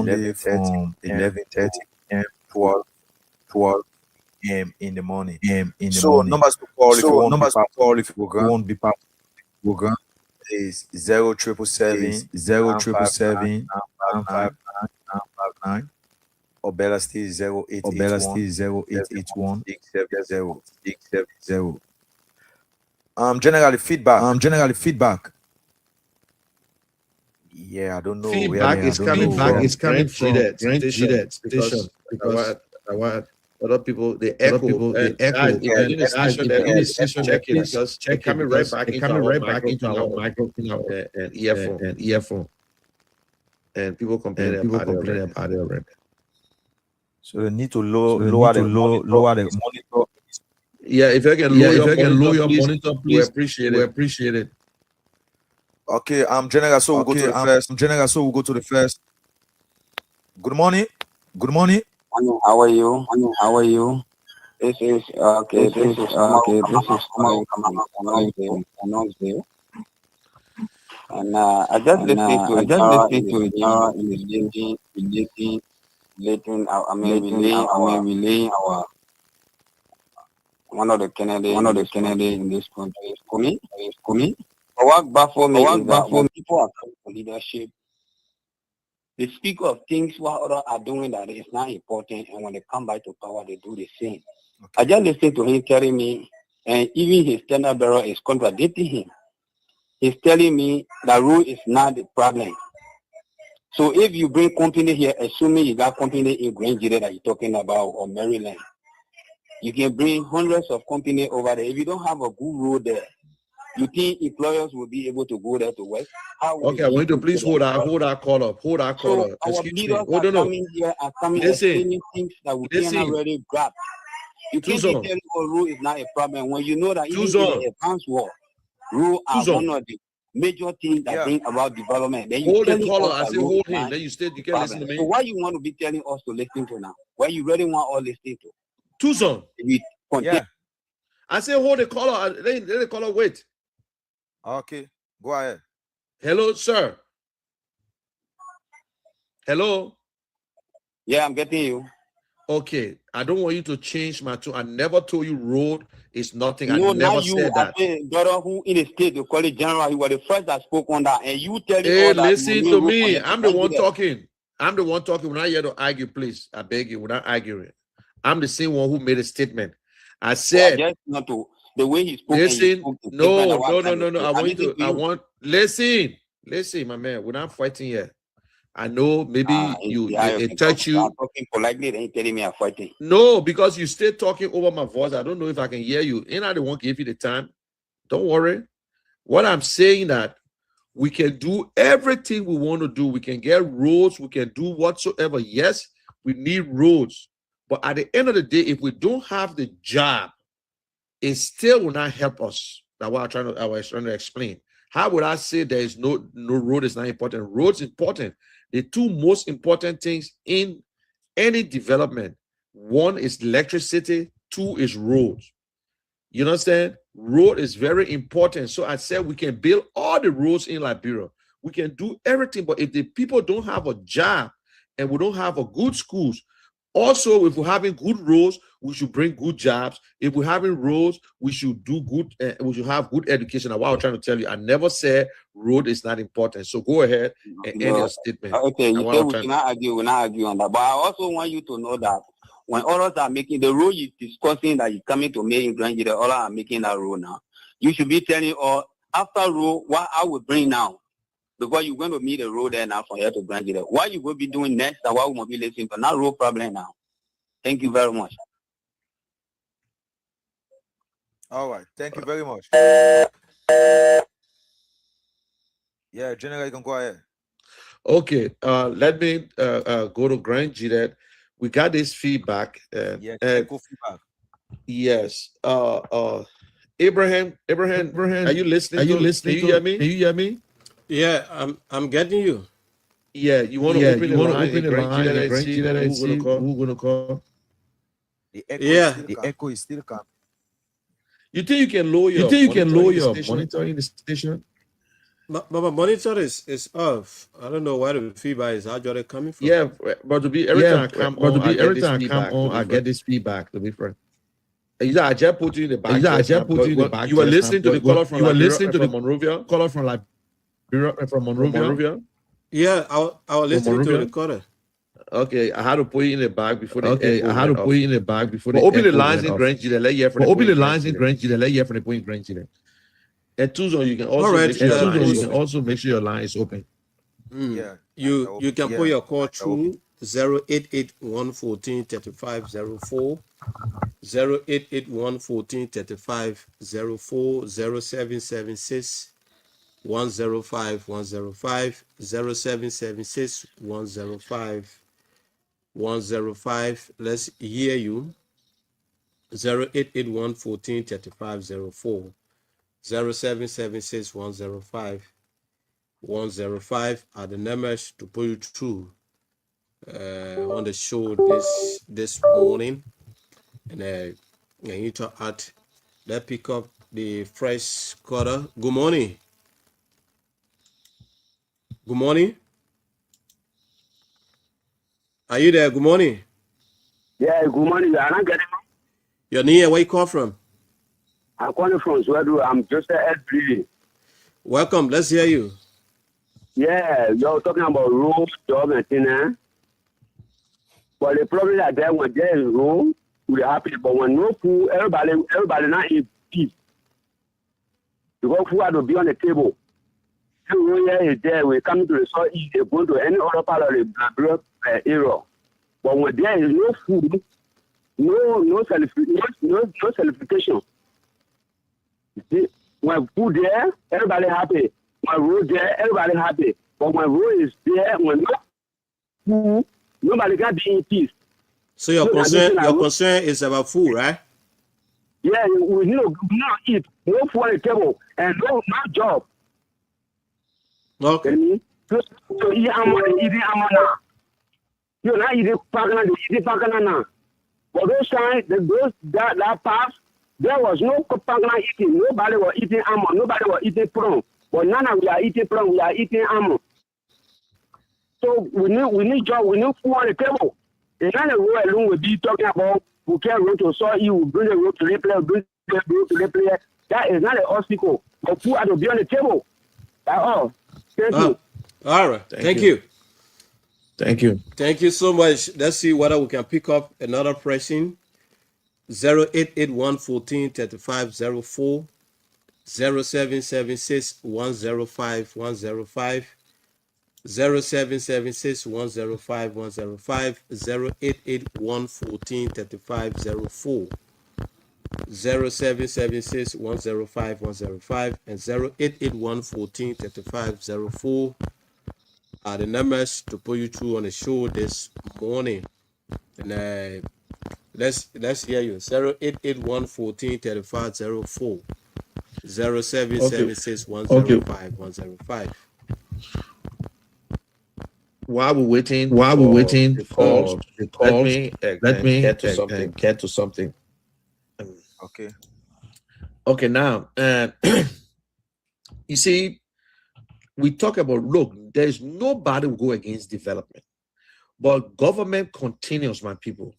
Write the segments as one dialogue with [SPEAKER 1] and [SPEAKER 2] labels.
[SPEAKER 1] Sunday from 11:30 p.m. 12 a.m. in the morning. So numbers to call if you want to be part of the program is 0777 959 or better still 0881 670. Generally feedback. Yeah, I don't know.
[SPEAKER 2] Feedback is coming from Grand station because other people they echo. Guys, if you're in the station, check it because they're coming right back into our microphone and earphone. And people complain about it already.
[SPEAKER 1] So they need to lower the monitor.
[SPEAKER 2] Yeah, if you can lower your monitor, please, we appreciate it.
[SPEAKER 1] Okay, General, so we'll go to the first. Good morning.
[SPEAKER 3] How are you? This is okay. This is Nonsdale. And I just listened to it in relaying our one of the candidates in this country is Kumi. But what baffles me is that when people are coming for leadership, they speak of things what others are doing that is not important, and when they come back to power, they do the same. Okay. I just listened to him telling me, and even his standard bearer is contradicting him. He's telling me that rule is not the problem. So if you bring company here, assuming you got company in Nigeria that you're talking about or Maryland, you can bring hundreds of companies over there. If you don't have a good road there, you think employers will be able to go there to work?
[SPEAKER 2] Okay, I want you to please hold our call up.
[SPEAKER 3] So our leaders are coming here and explaining things that we can't already grab. You can't be telling rule is not a problem when you know that even in the advanced war, rule are one of the major things that bring about development. Then you
[SPEAKER 2] hold the caller. I say hold him. Then you can't listen to me.
[SPEAKER 3] So why you want to be telling us to listen to now? Why you really want all listening to?
[SPEAKER 2] Tucson. Yeah. I say hold the caller. Let the caller wait.
[SPEAKER 1] Okay, go ahead.
[SPEAKER 2] Hello, sir. Hello.
[SPEAKER 3] Yeah, I'm getting you.
[SPEAKER 2] Okay, I don't want you to change my tune. I never told you road is nothing.
[SPEAKER 3] No,
[SPEAKER 2] I never said that.
[SPEAKER 3] I brother who in the state, they call it general. He was the first that spoke on that, and you tell
[SPEAKER 2] hey,
[SPEAKER 3] all that.
[SPEAKER 2] Listen to me. I'm the one talking. We're not here to argue, please. I beg you. We're not arguing. I'm the same one who made a statement. I said,
[SPEAKER 3] just not to the way he spoke.
[SPEAKER 2] Listen, no. Listen, my man. We're not fighting here. I know maybe it touch you.
[SPEAKER 3] I'm talking politely, then telling me I'm fighting.
[SPEAKER 2] No, because you stay talking over my voice. I don't know if I can hear you. And I don't want to give you the time. Don't worry. What I'm saying that we can do everything we want to do. We can get roads. We can do whatsoever. Yes, we need roads. But at the end of the day, if we don't have the job, it still will not help us. That's what I was trying to explain. How would I say there is no road is not important? Roads important. The two most important things in any development, one is electricity, two is roads. You understand? Road is very important. So I said we can build all the roads in Liberia. We can do everything, but if the people don't have a job and we don't have a good schools, also, if we're having good roads, we should bring good jobs. If we're having roads, we should do good. We should have good education. Now, what I'm trying to tell you, I never said road is not important. So go ahead and end your statement.
[SPEAKER 3] Okay, you say we cannot argue. We're not arguing on that. But I also want you to know that when others are making the road you're discussing that you're coming to make in Grand Nigeria, others are making that road now. You should be telling us after road what I will bring now. Because you're going to meet the road there now from here to Grand Nigeria. What you will be doing next and what we will be listening to, not road problem now. Thank you very much.
[SPEAKER 1] All right. Thank you very much. Yeah, General, you can go ahead.
[SPEAKER 2] Okay. Let me go to Grand Nigeria. We got this feedback.
[SPEAKER 1] Echo feedback.
[SPEAKER 2] Yes. Abraham, are you listening? Can you hear me?
[SPEAKER 4] Yeah, I'm getting you.
[SPEAKER 2] Yeah, you want to open the line and see who's gonna call?
[SPEAKER 1] The echo is still coming.
[SPEAKER 2] You think you can lower your monitoring the station?
[SPEAKER 4] But my monitor is off. I don't know where the feedback is. How are they coming from?
[SPEAKER 2] Yeah, but to be every time I come on, I get this feedback.
[SPEAKER 4] I
[SPEAKER 2] get this feedback. To be frank, I just put you in the back. You were listening to the caller from Liberia, from Monrovia. Caller from Liberia, from Monrovia.
[SPEAKER 4] Yeah, I was listening to the recorder.
[SPEAKER 2] Okay, I had to put you in the bag before the
[SPEAKER 4] Okay,
[SPEAKER 2] I had to put you in the bag before the open the lines in Grand Chile. Let you open the lines in Grand Chile. Let you from the point Grand Chile. And Tucson, you can also
[SPEAKER 4] Alright,
[SPEAKER 2] make sure your line
[SPEAKER 4] Tucson,
[SPEAKER 2] you can also make sure your line is open.
[SPEAKER 1] Yeah.
[SPEAKER 4] You can put your call through 088-114-3504, 088-114-3504, 0776 105 105, 0776 105 105. Let's hear you. 088-114-3504, 0776 105 105 are the numbers to put you through on the show this morning. And you to add that pick up the fresh quarter. Good morning. Good morning. Are you there? Good morning.
[SPEAKER 5] Yeah, good morning. I'm not getting
[SPEAKER 4] Your name, where you call from?
[SPEAKER 5] I'm calling from Swedu. I'm just a breathing.
[SPEAKER 4] Welcome. Let's hear you.
[SPEAKER 5] Yeah, you're talking about road, job, and thing, eh? But the problem is that when there is road, we're happy. But when no food, everybody not eat peace. Because food has to be on the table. Everywhere is there. We come to the southeast, they go to any other part of the Liberia area. But when there is no food, no certification. You see, when food there, everybody happy. When road there, everybody happy. But when road is there, when no food, nobody can be in peace.
[SPEAKER 4] So your concern is about food, right?
[SPEAKER 5] Yeah, we need to eat, no food on the table, and no job.
[SPEAKER 4] Okay.
[SPEAKER 5] So eat eating amana. You're not eating pakana now. For those times, that past, there was no pakana eating. Nobody was eating almond. Nobody was eating prawn. But now we are eating prawn. We are eating almond. So we need job. We need food on the table. And then the road alone will be talking about we can road to saw you, bring the road to replay. That is not an obstacle. But food has to be on the table. That's all. Thank you.
[SPEAKER 4] All right. Thank you.
[SPEAKER 2] Thank you.
[SPEAKER 4] Thank you so much. Let's see whether we can pick up another pressing. 088-114-3504, 0776 105 105, 0776 105 105, 088-114-3504, 0776 105 105, and 088-114-3504 are the numbers to put you through on the show this morning. And let's hear you. 088-114-3504, 0776 105 105.
[SPEAKER 2] While we're waiting
[SPEAKER 4] the calls,
[SPEAKER 2] let me
[SPEAKER 4] get to something.
[SPEAKER 1] Okay.
[SPEAKER 2] Okay, now, you see, we talk about, look, there's nobody will go against development, but government continues, my people.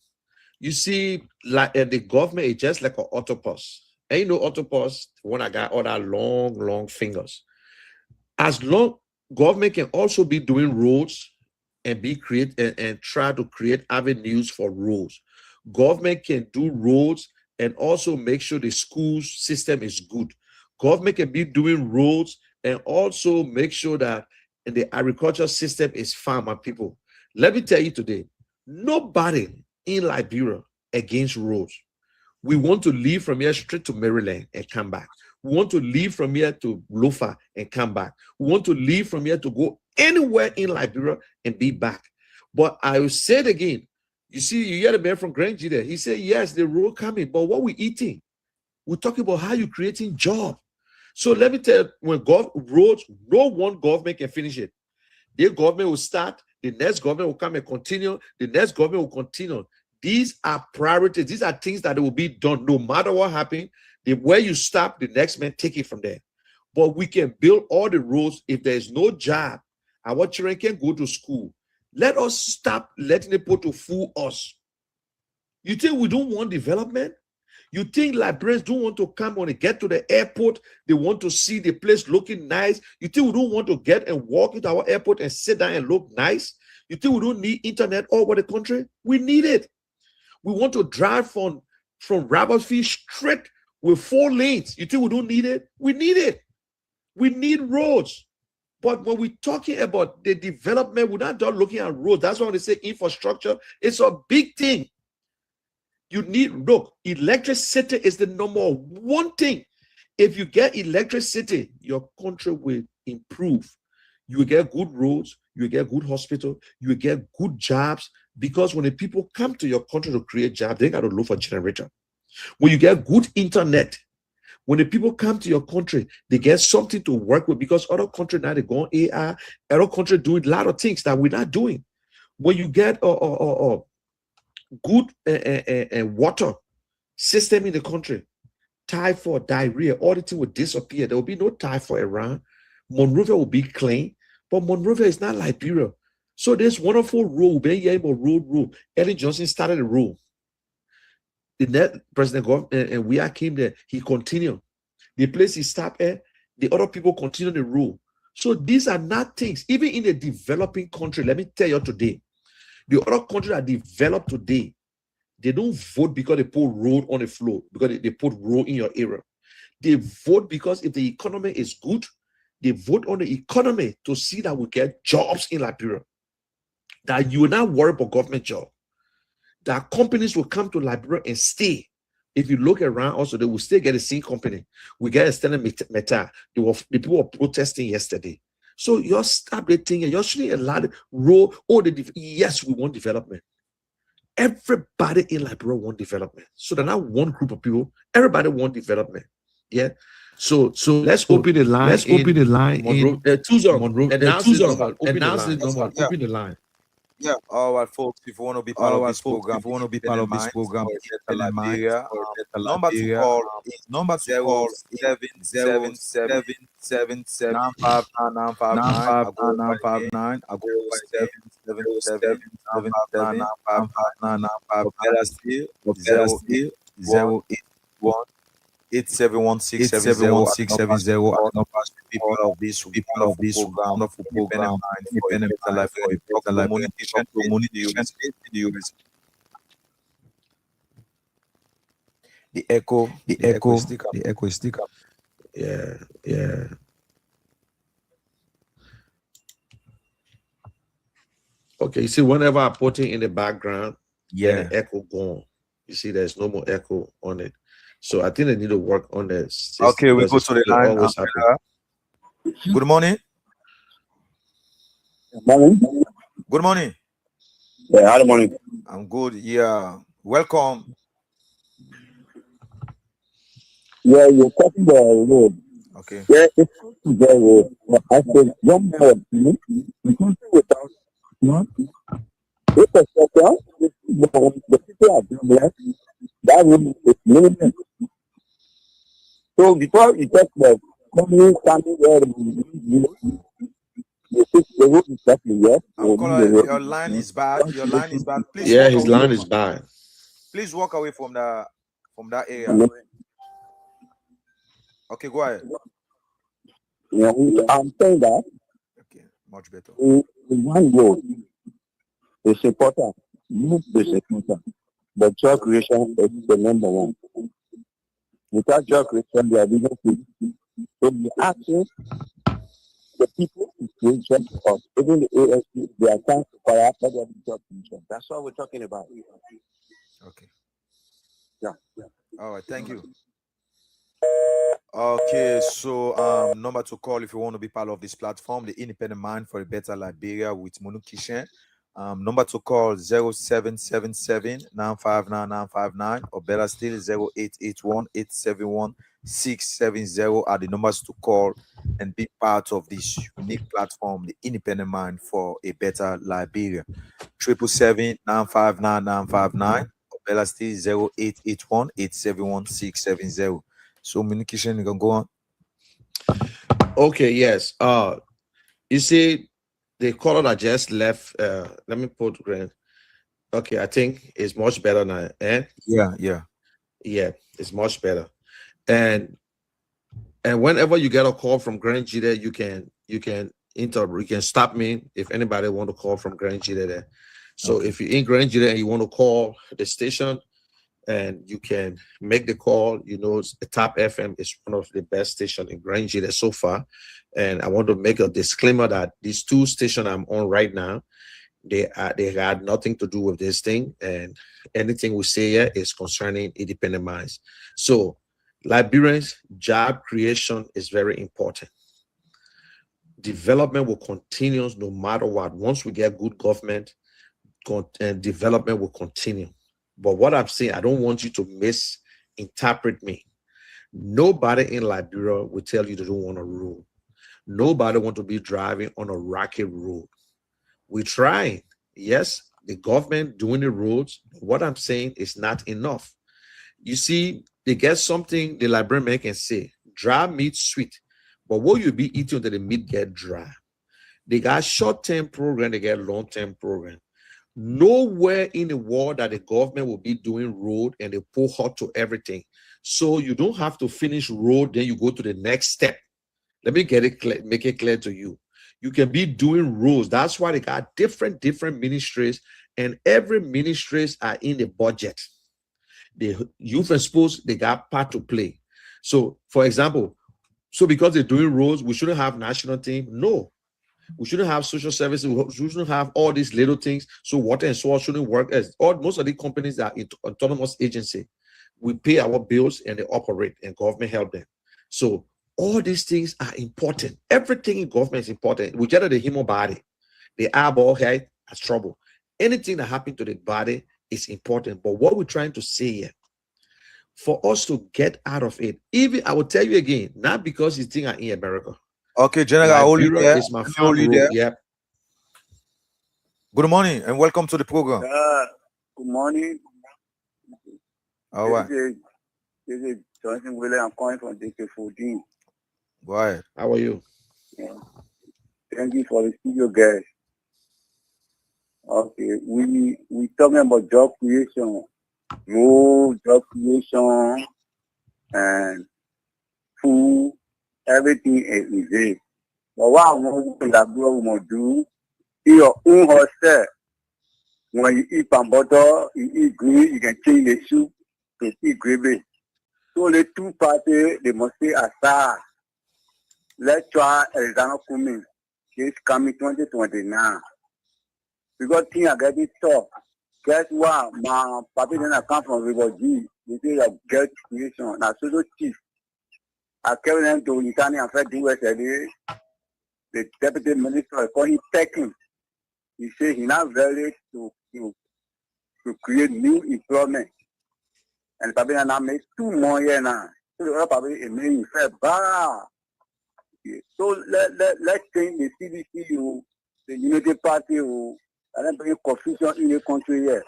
[SPEAKER 2] You see, like the government is just like an octopus. And you know, octopus, when I got all that long fingers. As long government can also be doing roads and and try to create avenues for roads. Government can do roads and also make sure the school system is good. Government can be doing roads and also make sure that the agriculture system is fine, my people. Let me tell you today, nobody in Liberia against roads. We want to leave from here straight to Maryland and come back. We want to leave from here to Lofa and come back. We want to leave from here to go anywhere in Liberia and be back. But I will say it again. You see, you hear the man from Grand G there. He said, yes, the road coming, but what we eating? We're talking about how you're creating jobs. So let me tell you, when roads, no one government can finish it. The government will start, the next government will come and continue, the next government will continue. These are priorities. These are things that will be done no matter what happens. Where you stop, the next man take it from there. But we can build all the roads. If there's no job, our children can go to school. Let us stop letting people to fool us. You think we don't want development? You think Liberians don't want to come when they get to the airport? They want to see the place looking nice. You think we don't want to get and walk into our airport and sit down and look nice? You think we don't need internet all over the country? We need it. We want to drive from Robertsfield straight with 4 lanes. You think we don't need it? We need it. We need roads. But when we're talking about the development, we're not just looking at roads. That's why they say infrastructure. It's a big thing. You need, look, electricity is the number one thing. If you get electricity, your country will improve. You will get good roads, you will get good hospital, you will get good jobs, because when the people come to your country to create jobs, they got to look for generator. When you get good internet, when the people come to your country, they get something to work with, because other countries now they go on AI, other countries doing a lot of things that we're not doing. When you get good water system in the country, typhoid, diarrhea, all the things will disappear. There will be no typhoid around. Monrovia will be clean, but Monrovia is not Liberia. So this wonderful rule, road. Ellen Johnson started the rule. The net President government and we came there, he continued. The place he stopped at, the other people continue the rule. So these are not things, even in a developing country. Let me tell you today, the other countries that developed today, they don't vote because they put road on the floor, because they put road in your area. They vote because if the economy is good, they vote on the economy to see that we get jobs in Liberia. That you will not worry about government job. That companies will come to Liberia and stay. If you look around, also they will still get the same company. We get extended metal. The people were protesting yesterday. So you're stop the thing, you're showing a lot of role. Yes, we want development. Everybody in Liberia want development. So they're not one group of people. Everybody want development. Yeah. So let's open the line. Let's open the line. Announce the number. Open the line.
[SPEAKER 1] Yeah, all right, folks. If you want to be part of this program, Liberia, number to call is number 777777959. I go 7777959. 871-670 people of this wonderful program, independent life for a better communication in the US. The echo is stick up.
[SPEAKER 2] Yeah. Okay, you see, whenever I put it in the background, the echo gone. You see, there's no more echo on it. So I think I need to work on this.
[SPEAKER 1] Okay, we go to the line. Good morning. Good morning.
[SPEAKER 3] Yeah, good morning.
[SPEAKER 1] I'm good. Yeah, welcome.
[SPEAKER 3] Yeah, you're talking about road.
[SPEAKER 1] Okay.
[SPEAKER 3] Yeah, it's very road. I said, one more. The country without infrastructure, the people are jobless. That road is limited. So before you talk about companies standing there, the road is definitely yes.
[SPEAKER 1] Your line is bad. Please.
[SPEAKER 2] Yeah, his line is bad.
[SPEAKER 1] Please walk away from that area. Okay, go ahead.
[SPEAKER 3] Yeah, I'm saying that.
[SPEAKER 1] Okay, much better.
[SPEAKER 3] In one road, it's important. Move is important. But job creation is the number one. Without job creation, they are legal people. So the actions, the people who create jobs, or even the ASP, they are trying to fire after their job creation. That's what we're talking about.
[SPEAKER 1] Okay.
[SPEAKER 3] Yeah.
[SPEAKER 1] All right, thank you. Okay, so number to call if you want to be part of this platform, the Independent Mind for a Better Liberia with Monu Kishen. Number to call 0777-959-959 or better still 0881-871-670 are the numbers to call and be part of this unique platform, the Independent Mind for a Better Liberia. 777-959-959 or better still 0881-871-670. So communication, you can go on.
[SPEAKER 2] Okay, yes. You see, the color that just left. Let me put green. Okay, I think it's much better now.
[SPEAKER 1] Yeah.
[SPEAKER 2] Yeah, it's much better. And whenever you get a call from Grand G there, you can you can stop me if anybody want to call from Grand G there. So
[SPEAKER 1] Okay.
[SPEAKER 2] if you're in Grand G and you want to call the station, and you can make the call, the Top FM is one of the best stations in Grand G so far. And I want to make a disclaimer that these two stations I'm on right now, they had nothing to do with this thing, and anything we say here is concerning independent minds. So Liberians, job creation is very important. Development will continue no matter what. Once we get good government, and development will continue. But what I'm saying, I don't want you to misinterpret me. Nobody in Liberia will tell you they don't want to rule. Nobody want to be driving on a rocky road. We're trying. Yes, the government doing the roads. What I'm saying is not enough. You see, they get something the Liberian man can say, dry meat sweet. But what you be eating until the meat get dry? They got short-term program, they get long-term program. Nowhere in the world that the government will be doing road and they pull hot to everything. So you don't have to finish road, then you go to the next step. Let me get it clear, make it clear to you. You can be doing roads. That's why they got different ministries, and every ministries are in the budget. The youth and sports, they got part to play. So, for example, because they're doing roads, we shouldn't have national team. No, we shouldn't have social services. We shouldn't have all these little things. So water and sewer shouldn't work as most of the companies are autonomous agency. We pay our bills and they operate, and government help them. So all these things are important. Everything in government is important. We get the human body, the eyeball head has trouble. Anything that happens to the body is important. But what we're trying to say here, for us to get out of it, even I will tell you again, not because you think I'm in America.
[SPEAKER 1] Okay, General,
[SPEAKER 2] Liberia is my farm road. Yep.
[SPEAKER 1] Good morning and welcome to the program.
[SPEAKER 3] Good morning.
[SPEAKER 1] All right.
[SPEAKER 3] This is Johnson Willie. I'm calling from DK14.
[SPEAKER 1] Go ahead.
[SPEAKER 2] How are you?
[SPEAKER 3] Yeah. Thank you for the studio, guys. Okay, we talking about job creation, job creation, and food. Everything is there. But what I want to do, your own hostel. When you eat pan butter, you eat green, you can change the soup to eat gravy. So the two parties, they must stay aside. Let's try Alexander Cummings. He's coming 2029. Because things are getting tough. Guess what? My papi then I come from River G. They say that girl creation. Now so chief. I carry them to Italian Affairs USA. The deputy minister call him Peking. He said he's not ready to create new employment. And papi now make 2 more years now. So the other papi is making fair bar. So let's change the CDC, the Unity Party, and then bring confusion in the country here.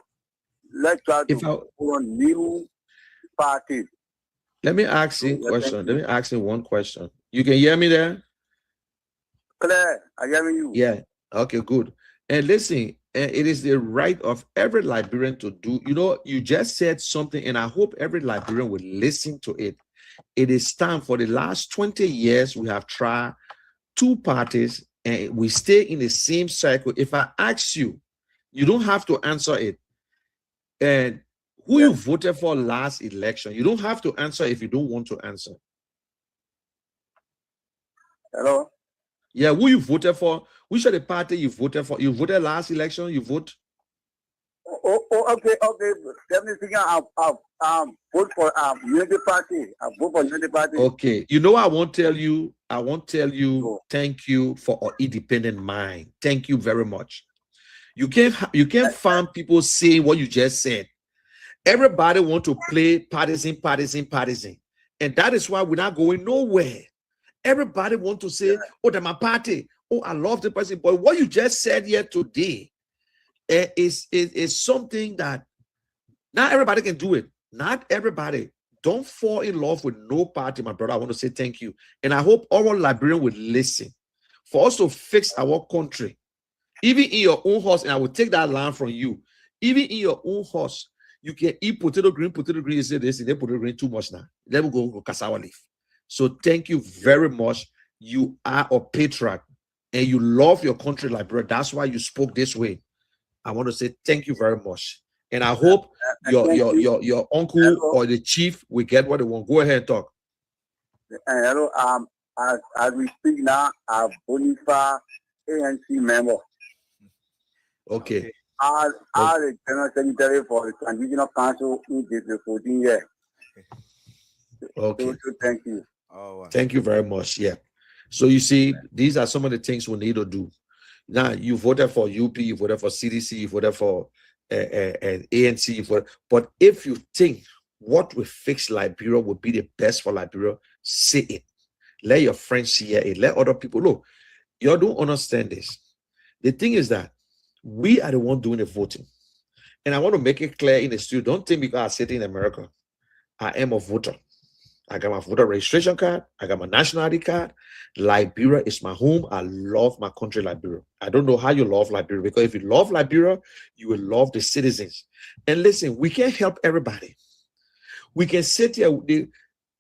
[SPEAKER 3] Let's try to go on new party.
[SPEAKER 2] Let me ask you a question. Let me ask you one question. You can hear me there?
[SPEAKER 3] Claire, I hear you.
[SPEAKER 2] Yeah. Okay, good. And listen, it is the right of every Liberian to do. You just said something, and I hope every Liberian will listen to it. It is time. For the last 20 years, we have tried 2 parties, and we stay in the same cycle. If I ask you, you don't have to answer it. And who you voted for last election, you don't have to answer if you don't want to answer.
[SPEAKER 3] Hello?
[SPEAKER 2] Yeah, who you voted for? Which of the party you voted for? You voted last election, you vote?
[SPEAKER 3] Okay. Definitely, I vote for Unity Party. I vote for Unity Party.
[SPEAKER 2] Okay. I won't tell you. Thank you for our independent mind. Thank you very much. You can't find people saying what you just said. Everybody want to play partisan, and that is why we're not going nowhere. Everybody want to say, "Oh, they're my party. Oh, I love the person." But what you just said here today is something that not everybody can do it. Not everybody. Don't fall in love with no party, my brother. I want to say thank you. And I hope all Liberians will listen. For us to fix our country, even in your own house, and I will take that land from you. Even in your own house, you can eat potato green. You say this, and they potato green too much now. Let me go cassava leaf. So thank you very much. You are a patriot and you love your country, Liberia. That's why you spoke this way. I want to say thank you very much. And I hope your uncle or the chief will get what they want. Go ahead and talk.
[SPEAKER 3] Hello, as we speak now, I'm Bonifa ANC member.
[SPEAKER 2] Okay.
[SPEAKER 3] I'm the General Secretary for the Transitional Council in the 14 years.
[SPEAKER 2] Okay.
[SPEAKER 3] So thank you.
[SPEAKER 1] Oh, wow.
[SPEAKER 2] Thank you very much. Yeah. So you see, these are some of the things we need to do. Now, you voted for UP, you voted for CDC, you voted for ANC, but if you think what will fix Liberia would be the best for Liberia, say it. Let your friends hear it. Let other people know. You don't understand this. The thing is that we are the one doing the voting. And I want to make it clear in the studio. Don't think because I sit in America, I am a voter. I got my voter registration card. I got my nationality card. Liberia is my home. I love my country, Liberia. I don't know how you love Liberia, because if you love Liberia, you will love the citizens. And listen, we can't help everybody. We can sit here.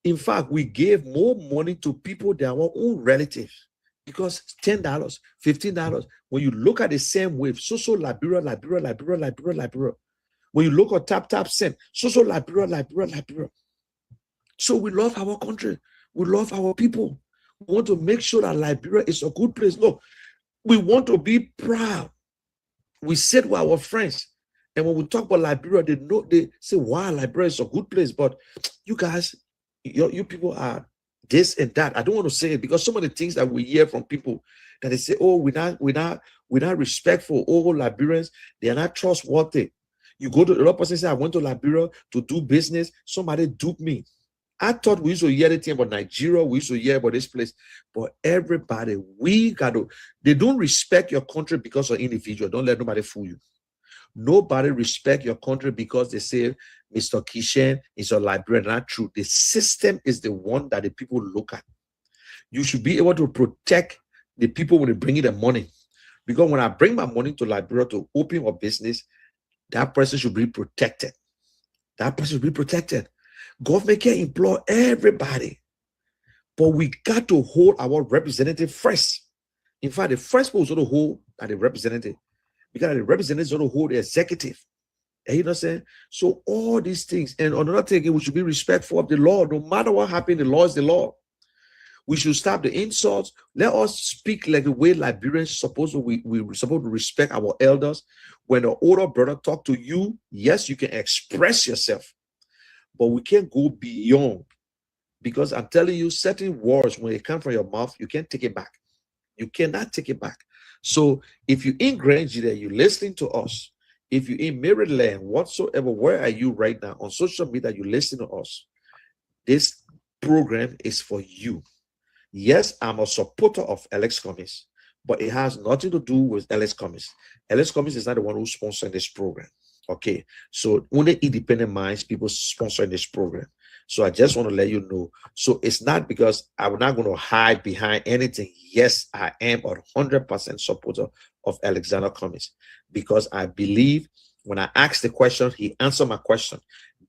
[SPEAKER 2] In fact, we gave more money to people than our own relatives, because $10, $15. When you look at the same wave, so Liberia. When you look at tap send, so Liberia. So we love our country. We love our people. We want to make sure that Liberia is a good place. Look, we want to be proud. We said with our friends, and when we talk about Liberia, they say, wow, Liberia is a good place. But you guys, you people are this and that. I don't want to say it, because some of the things that we hear from people that they say, oh, we're not respectful. Oh, Liberians, they are not trustworthy. You go to the other person and say, I went to Liberia to do business. Somebody duped me. I thought we used to hear anything about Nigeria, we used to hear about this place, but everybody, they don't respect your country because of individual. Don't let nobody fool you. Nobody respect your country because they say Mr. Kishen is a Liberian. Not true. The system is the one that the people look at. You should be able to protect the people when they bring you the money. Because when I bring my money to Liberia to open a business, that person should be protected. That person should be protected. Government can employ everybody, but we got to hold our representative first. In fact, the first person to hold are the representative, because the representatives to hold the executive. And you know what I'm saying? So all these things, and another thing, we should be respectful of the law. No matter what happened, the law is the law. We should stop the insults. Let us speak like the way Liberians supposed to. We're supposed to respect our elders. When the older brother talk to you, yes, you can express yourself. But we can't go beyond, because I'm telling you, certain words, when they come from your mouth, you can't take it back. You cannot take it back. So if you're in Nigeria, you're listening to us. If you're in Maryland, whatsoever, where are you right now? On social media, you listen to us. This program is for you. Yes, I'm a supporter of Alex Cummings, but it has nothing to do with Alex Cummings. Alex Cummings is not the one who's sponsoring this program. Okay, so only independent minds, people sponsoring this program. So I just want to let you know. So it's not because I'm not going to hide behind anything. Yes, I am a 100% supporter of Alexander Cummings, because I believe when I asked the question, he answered my question.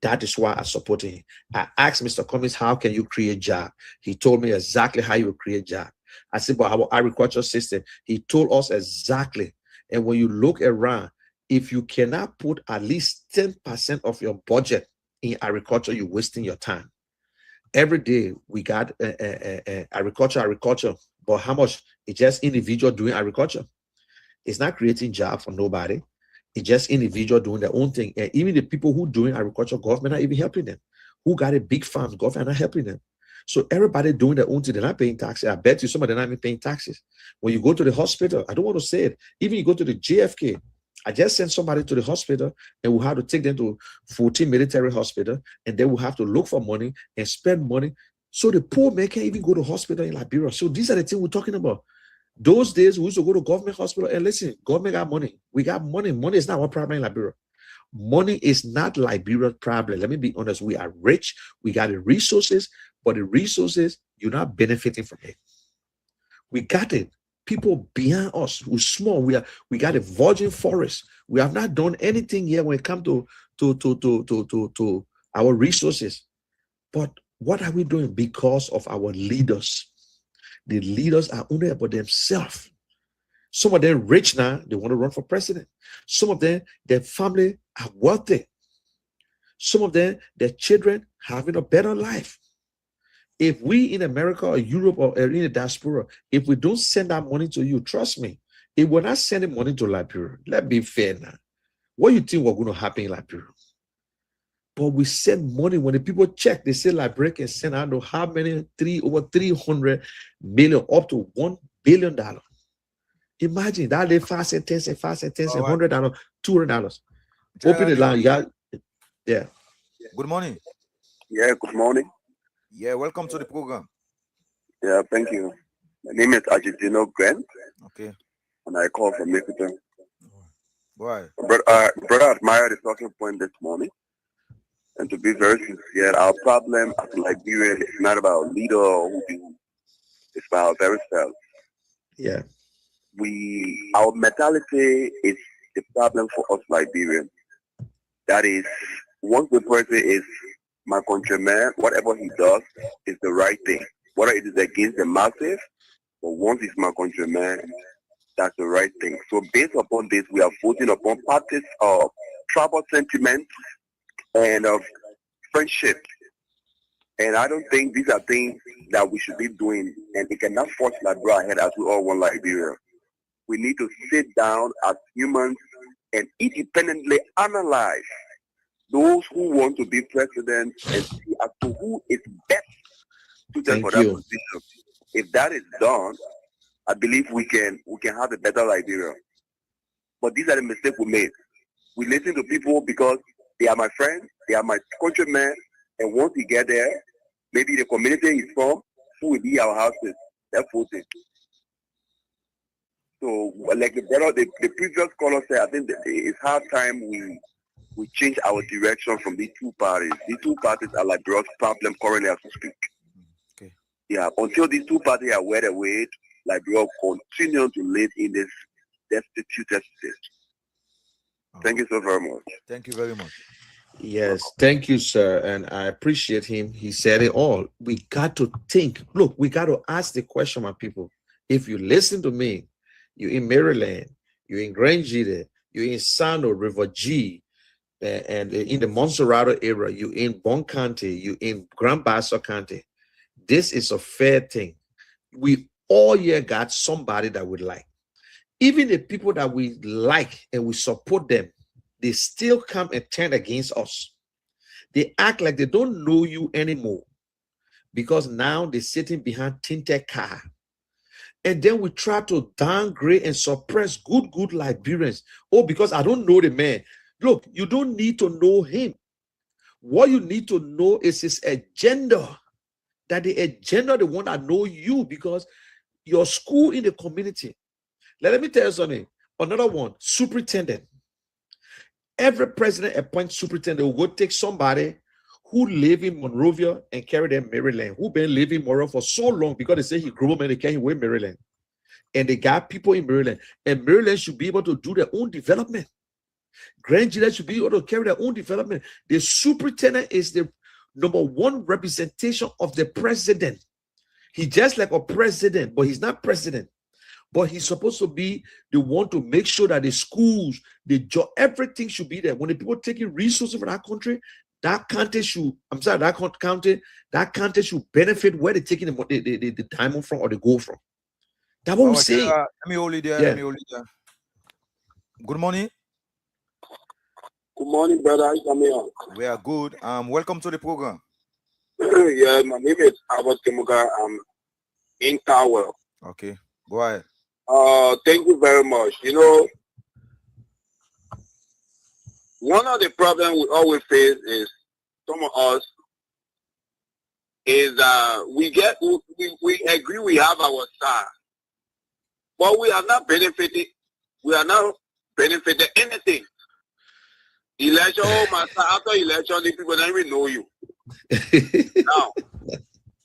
[SPEAKER 2] That is why I supported him. I asked Mr. Cummings, how can you create job? He told me exactly how you create job. I said, but our agriculture system, he told us exactly. And when you look around, if you cannot put at least 10% of your budget in agriculture, you're wasting your time. Every day we got agriculture, but how much? It's just individual doing agriculture. It's not creating jobs for nobody. It's just individual doing their own thing. And even the people who doing agriculture, government not even helping them. Who got a big farm, government not helping them. So everybody doing their own thing, they're not paying taxes. I bet you some of them not even paying taxes. When you go to the hospital, I don't want to say it, even you go to the JFK, I just sent somebody to the hospital and we'll have to take them to 14 military hospital, and they will have to look for money and spend money. So the poor man can't even go to hospital in Liberia. So these are the things we're talking about. Those days we used to go to government hospital, and listen, government got money. We got money. Money is not our problem in Liberia. Money is not Liberia's problem. Let me be honest. We are rich. We got the resources, but the resources, you're not benefiting from it. We got it. People behind us who's small. We got a virgin forest. We have not done anything here when it comes to our resources. But what are we doing? Because of our leaders. The leaders are only about themselves. Some of them rich now, they want to run for president. Some of them, their family are wealthy. Some of them, their children having a better life. If we in America or Europe or in the diaspora, if we don't send that money to you, trust me, if we're not sending money to Liberia, let's be fair now. What do you think was going to happen in Liberia? But we send money. When the people check, they say Liberia can send out to how many? Over 300 million, up to $1 billion. Imagine that they fast and 10 cents, $100, $200. Open the line, you got, yeah.
[SPEAKER 1] Good morning.
[SPEAKER 3] Yeah, good morning.
[SPEAKER 1] Yeah, welcome to the program.
[SPEAKER 3] Yeah, thank you. My name is Ajitino Grant.
[SPEAKER 1] Okay.
[SPEAKER 3] And I call from Michigan.
[SPEAKER 1] Why?
[SPEAKER 3] Brother, I admire the talking point this morning. And to be very sincere, our problem as Liberian is not about leader or who we, it's about our very self.
[SPEAKER 2] Yeah.
[SPEAKER 3] Our mentality is the problem for us Liberians. That is, once the person is my countryman, whatever he does is the right thing. Whether it is against the masses, but once he's my countryman, that's the right thing. So based upon this, we are voting upon parties of tribal sentiment and of friendship. And I don't think these are things that we should be doing, and it cannot force Liberia ahead as we all want Liberia. We need to sit down as humans and independently analyze those who want to be president and see as to who is best suited for that position. If that is done, I believe we can have a better Liberia. But these are the mistakes we made. We listen to people because they are my friends, they are my countrymen, and once we get there, maybe the community is from, who will be our houses. They're voting. So, like the previous caller said, I think it's hard time we change our direction from these two parties. These two parties are like Liberia's problem currently as we speak.
[SPEAKER 1] Okay.
[SPEAKER 3] Yeah, until these two parties are well away, Liberia will continue to live in this destitute state. Thank you so very much.
[SPEAKER 1] Thank you very much.
[SPEAKER 2] Yes, thank you, sir. And I appreciate him. He said it all. We got to think. Look, we got to ask the question, my people. If you listen to me, you're in Maryland, you're in Grand Gita, you're in Sando, River G, and in the Monserrato area, you're in Bon County, you're in Grand Bassa County. This is a fair thing. We all here got somebody that we like. Even the people that we like and we support them, they still come and turn against us. They act like they don't know you anymore because now they're sitting behind tinted car. And then we try to downgrade and suppress good Liberians. Oh, because I don't know the man. Look, you don't need to know him. What you need to know is his agenda. That the agenda, the one that know you, because your school in the community. Let me tell you something. Another one, superintendent. Every president appoints superintendent will go take somebody who live in Monrovia and carry them Maryland, who been living in Monrovia for so long because they say he grew up and they can't away Maryland. And they got people in Maryland. And Maryland should be able to do their own development. Grand Gila should be able to carry their own development. The superintendent is the number one representation of the president. He's just like a president, but he's not president. But he's supposed to be the one to make sure that the schools, the job, everything should be there. When the people taking resources from that country, that county should, that county should benefit where they're taking the diamond from or the gold from. That's what we say.
[SPEAKER 1] Let me hold it there.
[SPEAKER 2] Yeah.
[SPEAKER 1] Let me hold it there. Good morning.
[SPEAKER 3] Good morning, brother.
[SPEAKER 1] We are good. Welcome to the program.
[SPEAKER 3] Yeah, my name is Albert Kemuga. I'm in Tower.
[SPEAKER 1] Okay, go ahead.
[SPEAKER 3] Thank you very much. You know, one of the problems we always face is some of us is we agree we have our side, but we are not benefiting. We are not benefiting anything. Election, oh, master, after election, the people don't even know you. Now,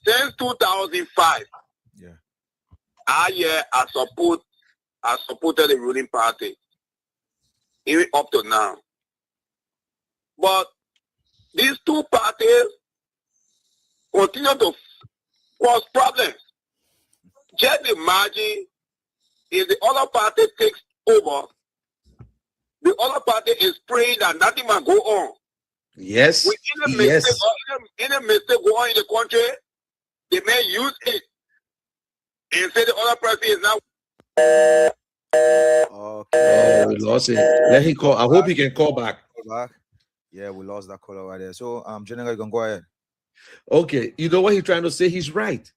[SPEAKER 3] since 2005,
[SPEAKER 1] Yeah.
[SPEAKER 3] I supported the ruling party, even up to now. But these two parties continue to cause problems. Just imagine if the other party takes over, the other party is praying that nothing can go on.
[SPEAKER 2] Yes.
[SPEAKER 3] With any mistake go on in the country, they may use it and say the other person is now.
[SPEAKER 1] Okay.
[SPEAKER 2] Oh, we lost it. Let him call. I hope he can call back.
[SPEAKER 1] Yeah, we lost that caller right there. So, General, you can go ahead.
[SPEAKER 2] Okay, you know what he's trying to say? He's right.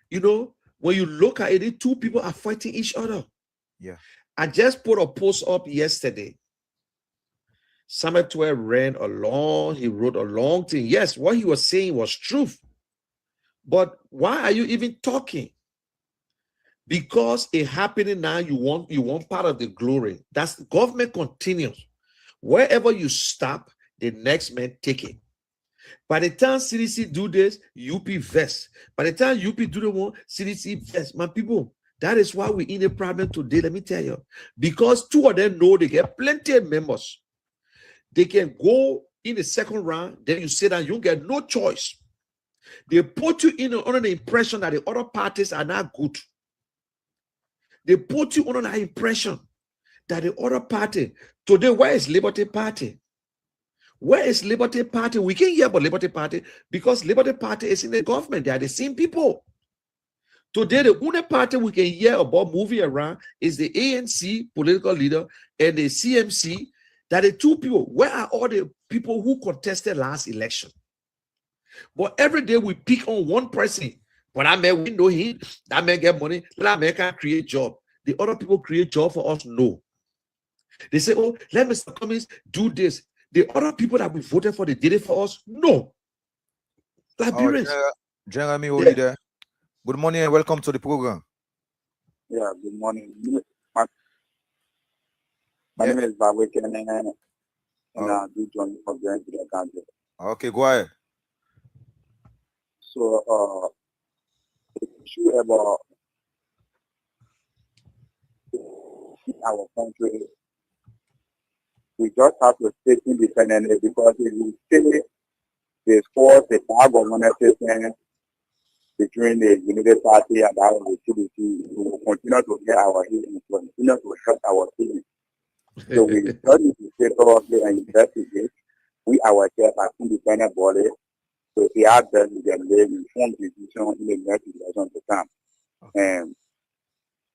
[SPEAKER 2] You know, when you look at it, two people are fighting each other.
[SPEAKER 1] Yeah.
[SPEAKER 2] I just put a post up yesterday. Samuel 12 he wrote a long thing. Yes, what he was saying was truth. But why are you even talking? Because it happening now, you want part of the glory. That's government continues. Wherever you stop, the next man take it. By the time CDC do this, UP vest. By the time UP do the one, CDC vest. My people, that is why we're in a problem today. Let me tell you. Because two of them know they get plenty of members. They can go in the second round, then you say that you get no choice. They put you in under the impression that the other parties are not good. They put you under the impression that the other party, today, where is Liberty Party? Where is Liberty Party? We can't hear about Liberty Party because Liberty Party is in the government. They are the same people. Today, the only party we can hear about moving around is the ANC political leader and the CMC. That the two people, where are all the people who contested last election? But every day we pick on one person. But that man, we know him, that man get money, that man can create job. The other people create job for us? No. They say, oh, let Mr. Cummings do this. The other people that we voted for, they did it for us? No. Liberians.
[SPEAKER 1] Jeremy, hold you there. Good morning and welcome to the program.
[SPEAKER 3] Yeah, good morning. My name is Babu Kenan, and I do join for the country.
[SPEAKER 1] Okay, go ahead.
[SPEAKER 3] So, the issue about our country, we just have to stay independently because if we stay the force, the power government system between the Unity Party and our CDC, we will continue to get our healing, continue to help our healing. So we just need to stay thoroughly and investigate. We ourselves are independent body, so we have that we can make informed decision in the next election to come. And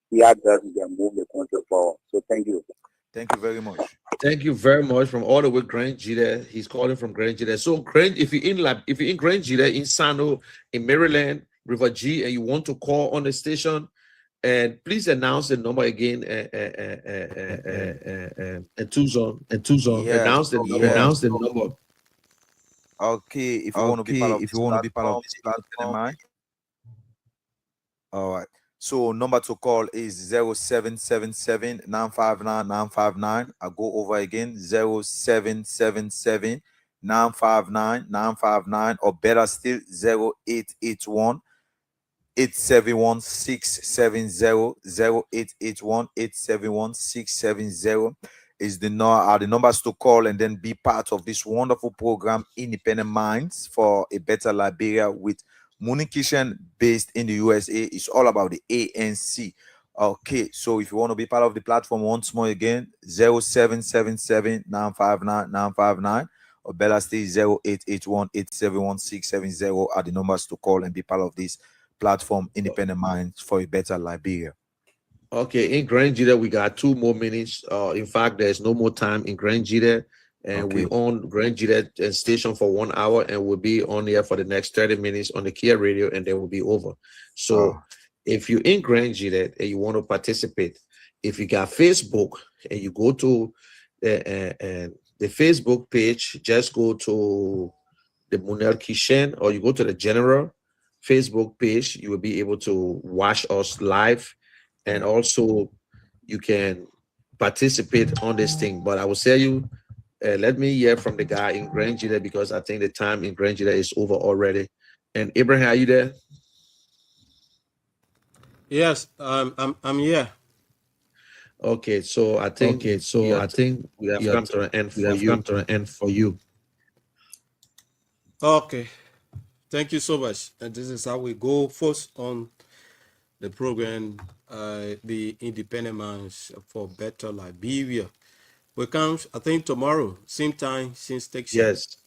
[SPEAKER 3] we have that we can move the country forward. So thank you.
[SPEAKER 1] Thank you very much.
[SPEAKER 2] Thank you very much from all the way Grange there. He's calling from Grange there. So Grange, if you're in Grange there, in Sano, in Maryland, River G, and you want to call on the station, and please announce the number again. And two zone.
[SPEAKER 1] Yes.
[SPEAKER 2] Announce the number.
[SPEAKER 1] Okay, if you want to be part of this platform, all right. So number to call is 0777-959-959. I'll go over again, 0777-959-959, or better still, 0881 871-670, 0881-871-670 is the numbers to call and then be part of this wonderful program, Independent Minds for a Better Liberia, with Munikishan based in the USA. It's all about the ANC. Okay, so if you want to be part of the platform once more again, 0777-959-959, or better still 0881-871-670 are the numbers to call and be part of this platform, Independent Minds for a Better Liberia.
[SPEAKER 2] Okay, in Grange we got 2 more minutes. In fact, there's no more time in Grange, and we on Grange station for 1 hour, and we'll be on here for the next 30 minutes on the Kia radio, and then we'll be over. So if you're in Grange and you want to participate, if you got Facebook and you go to the Facebook page, just go to the Munel Kishen, or you go to the general Facebook page, you will be able to watch us live, and also you can participate on this thing. But I will tell you, let me hear from the guy in Grand Jide, because I think the time in Grand Jide is over already. And Abraham, are you there?
[SPEAKER 4] Yes, I'm here.
[SPEAKER 2] Okay, so I think we have come to an end for you.
[SPEAKER 4] Okay, thank you so much. And this is how we go first on the program, the Independent Minds for Better Liberia. We come, I think, tomorrow, same time, same station.
[SPEAKER 2] Yes.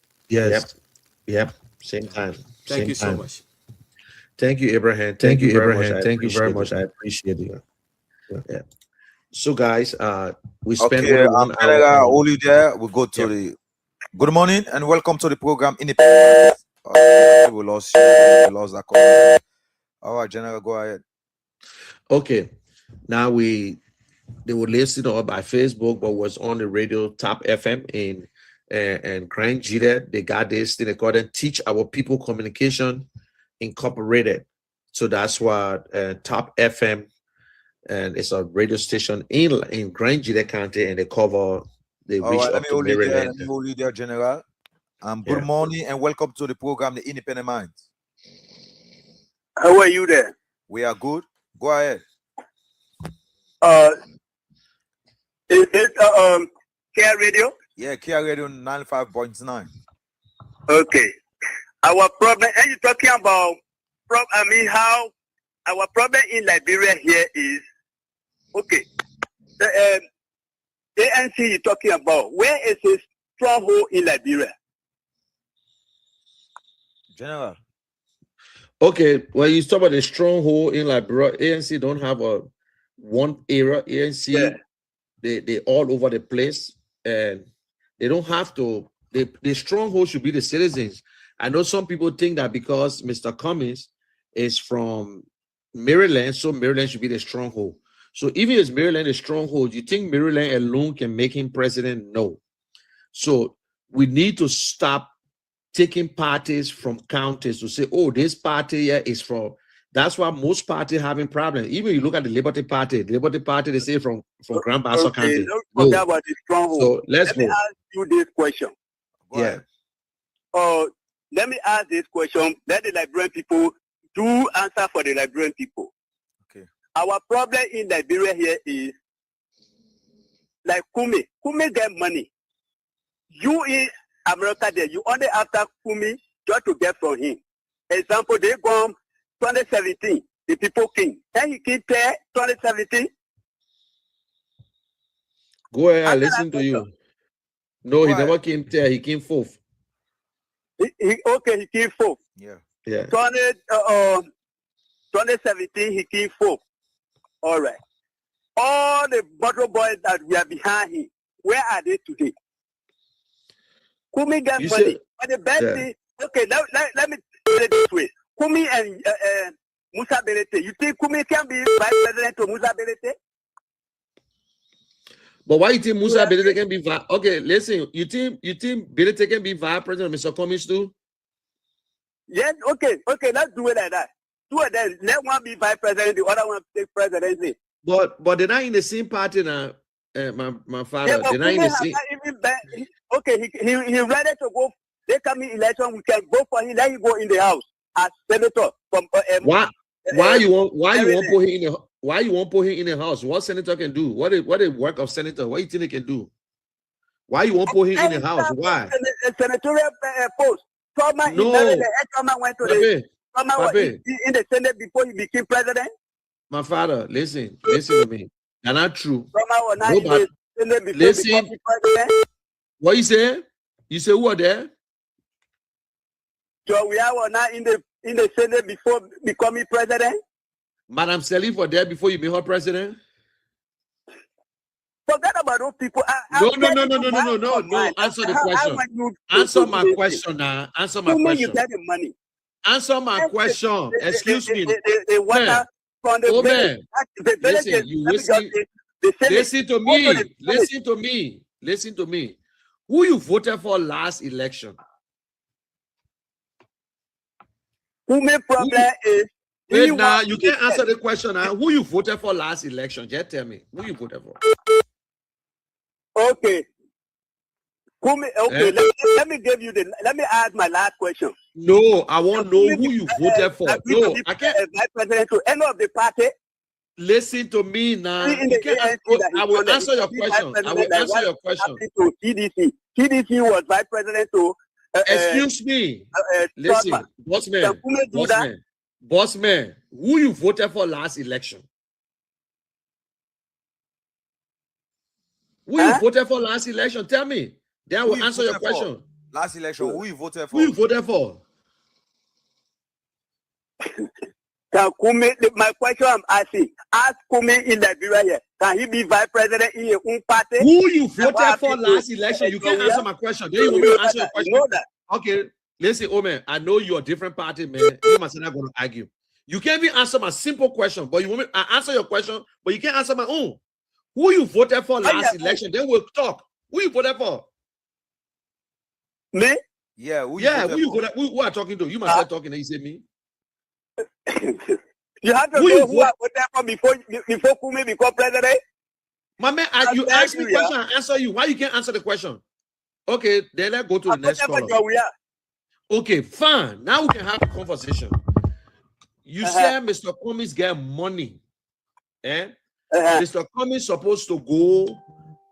[SPEAKER 2] Yep. Same time.
[SPEAKER 4] Thank you so much.
[SPEAKER 2] Thank you, Abraham. Thank you very much. I appreciate it. Yeah. So, guys, we spent
[SPEAKER 1] Okay,
[SPEAKER 2] only 1 hour.
[SPEAKER 1] General, hold you there. We go to the good morning and welcome to the program Independent. We lost that call. All right, General, go ahead.
[SPEAKER 2] Okay. Now they were listening or by Facebook, but was on the radio Top FM in and Grand Jide. They got this thing they call them Teach Our People Communication Incorporated. So that's what Top FM, and it's a radio station in Grand Jide County, and they
[SPEAKER 1] All
[SPEAKER 2] reach
[SPEAKER 1] right,
[SPEAKER 2] up to Maryland.
[SPEAKER 1] let me hold you there, General. Good morning and welcome to the program, The Independent Minds.
[SPEAKER 5] How are you there?
[SPEAKER 1] We are good. Go ahead.
[SPEAKER 5] Is it Care Radio?
[SPEAKER 1] Yeah, Kia Radio 95.9.
[SPEAKER 5] Okay. Our problem, and you're talking about, how our problem in Liberia here is, okay, the ANC you're talking about, where is a stronghold in Liberia?
[SPEAKER 1] General.
[SPEAKER 2] Okay, well, you talk about the stronghold in Liberia. ANC don't have a one area. ANC, they all over the place, and they don't have to. The stronghold should be the citizens. I know some people think that because Mr. Cummings is from Maryland, so Maryland should be the stronghold. So even if Maryland is stronghold, you think Maryland alone can make him president? No. So we need to stop taking parties from counties to say, oh, this party here is from. That's why most parties having problems. Even you look at the Liberty Party, they say from Grand Bassa County.
[SPEAKER 5] Don't forget about the stronghold.
[SPEAKER 2] So let
[SPEAKER 5] me ask you this question. Let me ask this question. Let the Liberian people do answer for the Liberian people.
[SPEAKER 1] Okay.
[SPEAKER 5] Our problem in Liberia here is like Kumi. Kumi get money. You in America there, you only after Kumi just to get from him. Example, they go 2017, the people came. Can he keep there 2017?
[SPEAKER 2] Go ahead, I listen to you. No, he never came there. He came fourth.
[SPEAKER 5] He came fourth.
[SPEAKER 1] Yeah.
[SPEAKER 5] 2017, he came fourth. All right. All the bottle boys that we are behind him, where are they today? Kumi got money. But the best thing, okay, let me say it this way. Kumi and Musa Belete. You think Kumi can be vice president to Musa Belete?
[SPEAKER 2] But why you think Musa Belete can be vice? Okay, listen. You think Belete can be vice president, Mr. Cummings too?
[SPEAKER 5] Yes. Okay. Let's do it like that. Do it then. Let one be vice president, the other one take presidency.
[SPEAKER 2] But they're not in the same party now. My father. They're not in the same.
[SPEAKER 5] Okay, he ready to go. They come in election. We can go for him. Let him go in the house as senator from.
[SPEAKER 2] Why you want put him in the? Why you want put him in the house? What senator can do? What the work of senator? What you think they can do? Why you want put him in the house? Why?
[SPEAKER 5] Senatorial post. Trauma went to the in the Senate before he became president.
[SPEAKER 2] My father, listen to me. That's not true.
[SPEAKER 5] Listen.
[SPEAKER 2] What you say? You say who are there?
[SPEAKER 5] So we are not in the Senate before becoming president.
[SPEAKER 2] Madam Selif were there before you made her president.
[SPEAKER 5] Forget about those people.
[SPEAKER 2] No. Answer the question. Answer my question now. Answer my question.
[SPEAKER 5] You get the money.
[SPEAKER 2] Answer my question. Excuse me.
[SPEAKER 5] The water from the village.
[SPEAKER 2] Listen, you listen to me. Who you voted for last election?
[SPEAKER 5] Who my problem is?
[SPEAKER 2] Wait now, you can't answer the question now. Who you voted for last election? Just tell me. Who you voted for?
[SPEAKER 5] Okay. Kumi, okay, let me give you let me ask my last question.
[SPEAKER 2] No, I want to know who you voted for. No, I can't.
[SPEAKER 5] Vice president to any of the party.
[SPEAKER 2] Listen to me now.
[SPEAKER 5] In
[SPEAKER 2] You
[SPEAKER 5] the
[SPEAKER 2] can't,
[SPEAKER 5] ANC
[SPEAKER 2] I will answer your question. I will answer your question.
[SPEAKER 5] To TDC. TDC was vice president to.
[SPEAKER 2] Excuse me. Listen, boss man, who you voted for last election? Who you voted for last election? Tell me. Then I will answer your question.
[SPEAKER 1] Last election, who you voted for?
[SPEAKER 2] Who you voted for?
[SPEAKER 5] Kumi, my question I'm asking, ask Kumi in Liberia here. Can he be vice president in his own party?
[SPEAKER 2] Who you voted for last election? You can't answer my question. Then you want me to answer your question?
[SPEAKER 5] Know that.
[SPEAKER 2] Okay, listen, oh man, I know you're a different party, man. You must not going to argue. You can't even answer my simple question, but you want me to answer your question, but you can't answer my own. Who you voted for last election? Then we'll talk. Who you voted for?
[SPEAKER 5] Me?
[SPEAKER 1] Yeah,
[SPEAKER 2] who you voted? Who are talking to? You must start talking and you say me.
[SPEAKER 5] You have to know who I voted for before Kumi become president.
[SPEAKER 2] My man, you ask me question, I answer you. Why you can't answer the question? Okay, then let's go to the next caller. Okay, fine. Now we can have a conversation. You said Mr. Cummings get money. Mr. Cummings supposed to go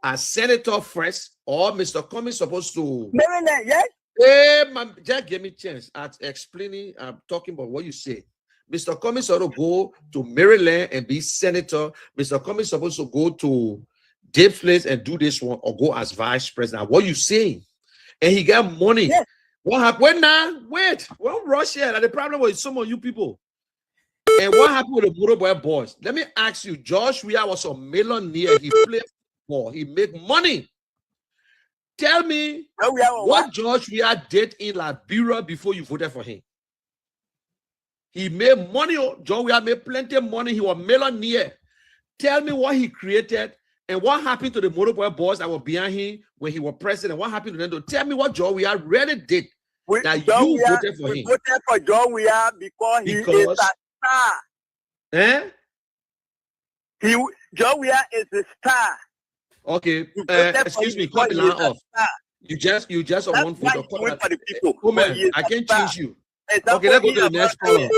[SPEAKER 2] as senator first, or Mr. Cummings supposed to.
[SPEAKER 5] Maryland, yes.
[SPEAKER 2] Hey, man, just give me a chance at explaining. I'm talking about what you say. Mr. Cummings ought to go to Maryland and be senator. Mr. Cummings supposed to go to Dave's place and do this one, or go as vice president. What you saying? And he got money. Yes. What happened? Wait now, wait. Well, Russia. The problem was some of you people. And what happened with the Motorboy boys? Let me ask you. Josh Weah was a millionaire. He played football. He make money. Tell me what Josh Weah did in Liberia before you voted for him. He made money. John Weah made plenty of money. He was a millionaire. Tell me what he created and what happened to the Motorboy boys that were behind him when he was president. What happened to them? Tell me what John Weah really did that you voted for him.
[SPEAKER 5] We voted for John Weah because he is a star. John Weah is a star.
[SPEAKER 2] Okay, excuse me, cut the line off. You just one photo. Oh man, I can't change you. Okay, let's go to the next caller.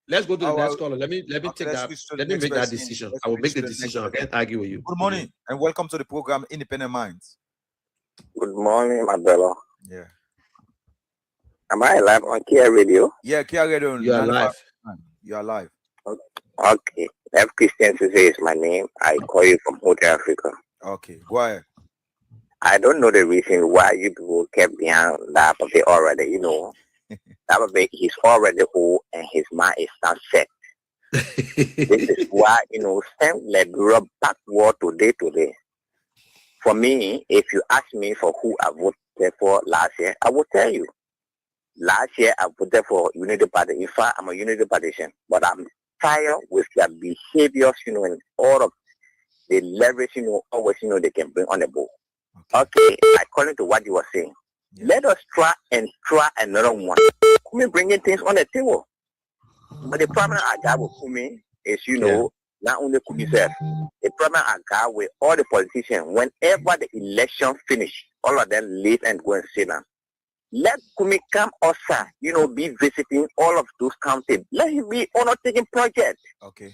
[SPEAKER 2] Let's go to the next caller. Let me take that. Let me make that decision. I will make the decision. I can't argue with you.
[SPEAKER 1] Good morning and welcome to the program Independent Minds.
[SPEAKER 3] Good morning, my brother.
[SPEAKER 1] Yeah.
[SPEAKER 3] Am I live on Kia Radio?
[SPEAKER 1] Yeah, Kia Radio.
[SPEAKER 2] You are live.
[SPEAKER 1] You are live.
[SPEAKER 3] Okay. F. Christian Cisse is my name. I call you from Hotel Africa.
[SPEAKER 1] Okay, go ahead.
[SPEAKER 3] I don't know the reason why you people kept behind that Babe already, you know. That Babe, he's already old and his mind is not set. This is why, you know, send Liberia backward today. For me, if you ask me for who I voted for last year, I will tell you. Last year, I voted for Unity Party. In fact, I'm a Unity partisan, but I'm tired with their behaviors, you know, and all of the leverage, you know, always, you know, they can bring on the board. Okay, according to what you were saying, let us try another one. Kumi bringing things on the table. But the problem I got with Kumi is, you know, not only Kumi self, the problem I got with all the politicians, whenever the election finish, all of them leave and go and sit down. Let Kumi come outside, you know, be visiting all of those counties. Let him be on a taking project.
[SPEAKER 1] Okay.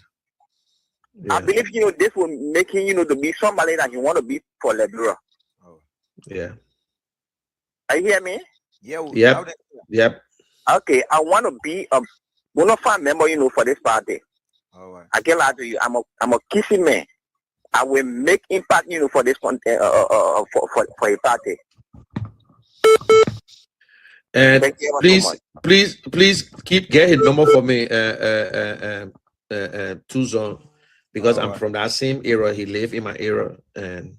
[SPEAKER 3] I believe, you know, this will make him, you know, to be somebody that he want to be for Liberia.
[SPEAKER 1] Oh.
[SPEAKER 2] Yeah.
[SPEAKER 3] Are you hear me?
[SPEAKER 1] Yeah.
[SPEAKER 2] Yep.
[SPEAKER 3] Okay, I want to be a bona fide member, you know, for this party.
[SPEAKER 1] All right.
[SPEAKER 3] I can lie to you. I'm a kissing man. I will make impact, you know, for this for a party.
[SPEAKER 2] And please keep getting number for me, Tuzon, because I'm from that same era. He lived in my era, and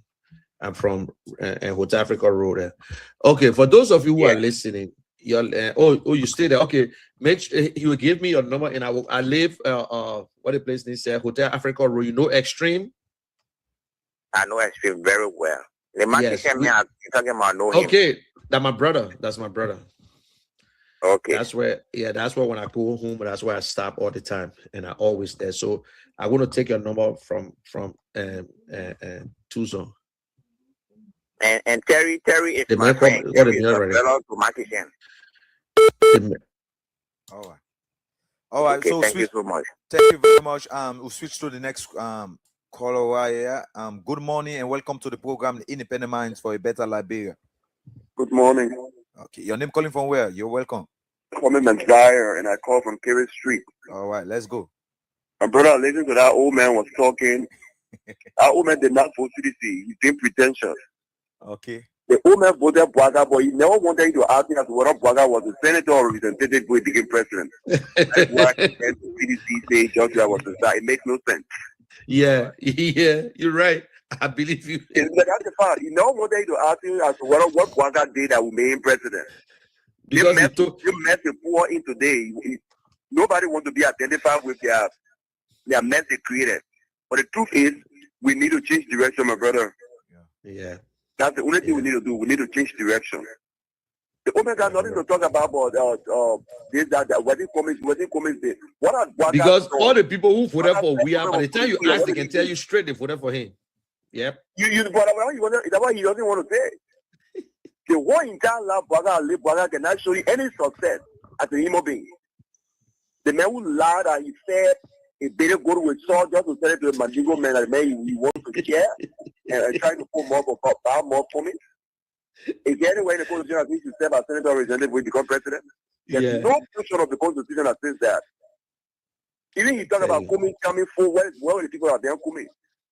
[SPEAKER 2] I'm from Hotel Africa Road. Okay, for those of you who are listening, you're you stay there. Okay, make sure he will give me your number, and I live what the place is Hotel Africa Road. You know Extreme?
[SPEAKER 3] I know Extreme very well. The man you're talking about know him.
[SPEAKER 2] Okay, that's my brother.
[SPEAKER 3] Okay.
[SPEAKER 2] That's where when I go home, that's where I stop all the time, and I always there. So I want to take your number from Tuzon.
[SPEAKER 3] And Terry is
[SPEAKER 2] The
[SPEAKER 3] my
[SPEAKER 2] man
[SPEAKER 3] friend.
[SPEAKER 2] got
[SPEAKER 3] Terry
[SPEAKER 2] the
[SPEAKER 3] is
[SPEAKER 2] man
[SPEAKER 3] a
[SPEAKER 2] ready.
[SPEAKER 3] fellow to Martian.
[SPEAKER 1] All right. All right.
[SPEAKER 3] Okay,
[SPEAKER 1] So
[SPEAKER 3] thank you
[SPEAKER 1] switch.
[SPEAKER 3] so much.
[SPEAKER 1] Thank you very much. We'll switch to the next caller right here. Good morning and welcome to the program Independent Minds for a Better Liberia.
[SPEAKER 3] Good morning.
[SPEAKER 1] Okay. Your name calling from where? You're welcome.
[SPEAKER 3] I'm in Manzire, and I call from Kerry Street.
[SPEAKER 1] All right. Let's go.
[SPEAKER 3] My brother, I listened to that old man was talking. That old man did not vote CDC. He's being pretentious.
[SPEAKER 1] Okay.
[SPEAKER 3] The old man voted Bwaga, but he never wanted you to ask me as to whether Bwaga was a senator or representative when he became president. That's why he went to CDC saying Joshua was a star. It makes no sense.
[SPEAKER 2] Yeah, you're right. I believe you.
[SPEAKER 3] That's the fact. He never wanted you to ask him as to whether what Bwaga did that would make him president.
[SPEAKER 2] Because he took
[SPEAKER 3] you mess the poor in today. Nobody wants to be identified with their mess they created. But the truth is, we need to change direction, my brother.
[SPEAKER 2] Yeah.
[SPEAKER 3] That's the only thing we need to do. We need to change direction. The woman got nothing to talk about this, that, what it comments, what are Bwaga
[SPEAKER 2] Because
[SPEAKER 3] done?
[SPEAKER 2] all the people who voted
[SPEAKER 3] Bwaga
[SPEAKER 2] for
[SPEAKER 3] said
[SPEAKER 2] Weah, by the time you
[SPEAKER 3] what
[SPEAKER 2] ask, they
[SPEAKER 3] did
[SPEAKER 2] can
[SPEAKER 3] he
[SPEAKER 2] tell
[SPEAKER 3] do?
[SPEAKER 2] you straight they voted for him. Yep.
[SPEAKER 3] That's why he doesn't want to say. The whole entire life Bwaga cannot show you any success as a human being. The man who lied and he said he better go with Saul just to sell it to a Mandingo man, and the man he wants to share and trying to put more for me. Is there any way in the Constitution that he should serve as senator or representative when he become president? There's
[SPEAKER 2] Yeah.
[SPEAKER 3] no portion of the Constitution that says that. Even you talk about Kumi coming forward, where the people are there, Kumi.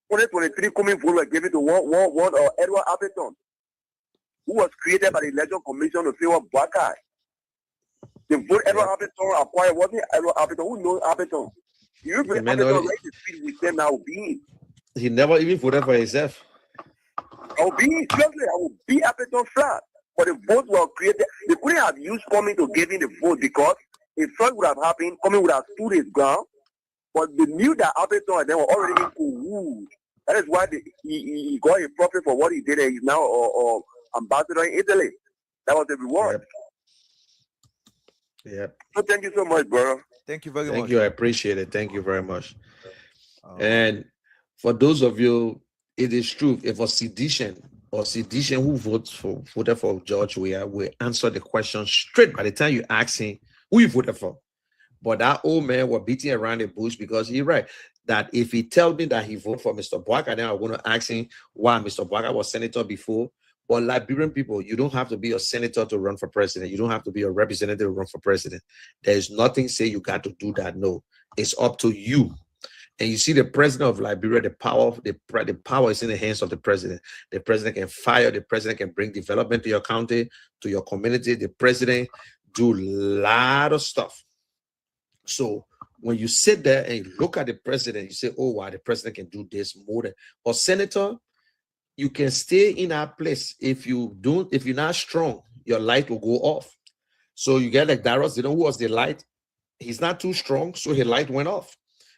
[SPEAKER 3] 2023 Kumi vote were given to one Edward Appleton, who was created by the Election Commission to say what black guy. The vote Edward Appleton acquired wasn't Edward Appleton. Who knows Appleton? You bring Appleton right to speak with them now, being.
[SPEAKER 2] He never even voted for himself.
[SPEAKER 3] I will be Appleton flat. But the vote was created. They couldn't have used Coming to give him the vote because if something would have happened, Coming would have stood his ground. But they knew that Appleton and they were already in cahoots. That is why he got a profit for what he did, and he's now ambassador in Italy. That was the reward.
[SPEAKER 2] Yep.
[SPEAKER 3] So thank you so much, bro.
[SPEAKER 1] Thank you very much.
[SPEAKER 2] Thank you. I appreciate it. Thank you very much. And for those of you, it is true. If a sedition who voted for George Weah will answer the question straight by the time you ask him who you voted for. But that old man was beating around the bush because he's right. That if he tells me that he voted for Mr. Bwaga, then I'm going to ask him why Mr. Bwaga was senator before. But Liberian people, you don't have to be a senator to run for president. You don't have to be a representative to run for president. There's nothing say you got to do that. No, it's up to you. And you see the president of Liberia, the power is in the hands of the president. The president can fire, the president can bring development to your county, to your community. The president do a lot of stuff. So when you sit there and you look at the president, you say, oh, wow, the president can do this more than a senator. You can stay in that place. If you're not strong, your light will go off. So you get like Darius, who was the light? He's not too strong, so his light went off.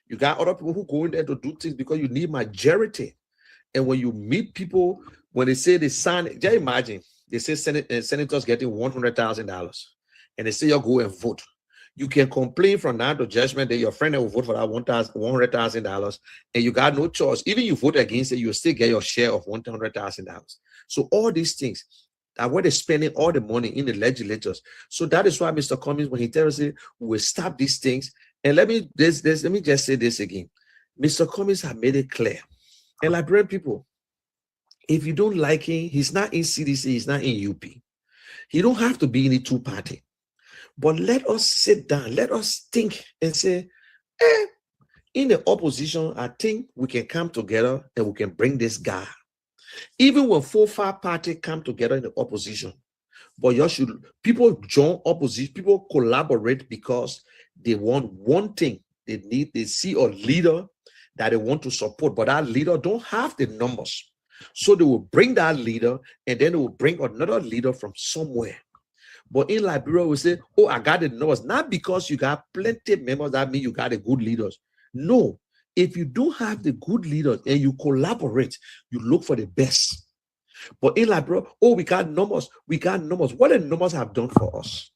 [SPEAKER 2] You got other people who go in there to do things because you need majority. And when you meet people, when they say they sign, just imagine, they say senators getting $100,000 and they say you go and vote. You can complain from now to judgment that your friend will vote for that $100,000 and you got no choice. Even you vote against it, you still get your share of $100,000. So all these things are where they're spending all the money in the legislatures. So that is why Mr. Cummings, when he tells us we will stop these things. And let me just say this again. Mr. Cummings have made it clear. And Liberian people, if you don't like him, he's not in CDC, he's not in UP. He don't have to be in the two-party. But let us sit down, let us think and say, in the opposition, I think we can come together and we can bring this guy. Even when 4-5 parties come together in the opposition, but people join opposition, people collaborate because they want one thing. They see a leader that they want to support, but that leader don't have the numbers. So they will bring that leader and then they will bring another leader from somewhere. But in Liberia, we say, oh, I got the numbers. Not because you got plenty of members, that means you got the good leaders. No. If you don't have the good leaders and you collaborate, you look for the best. But in Liberia, oh, we got numbers. We got numbers. What the numbers have done for us?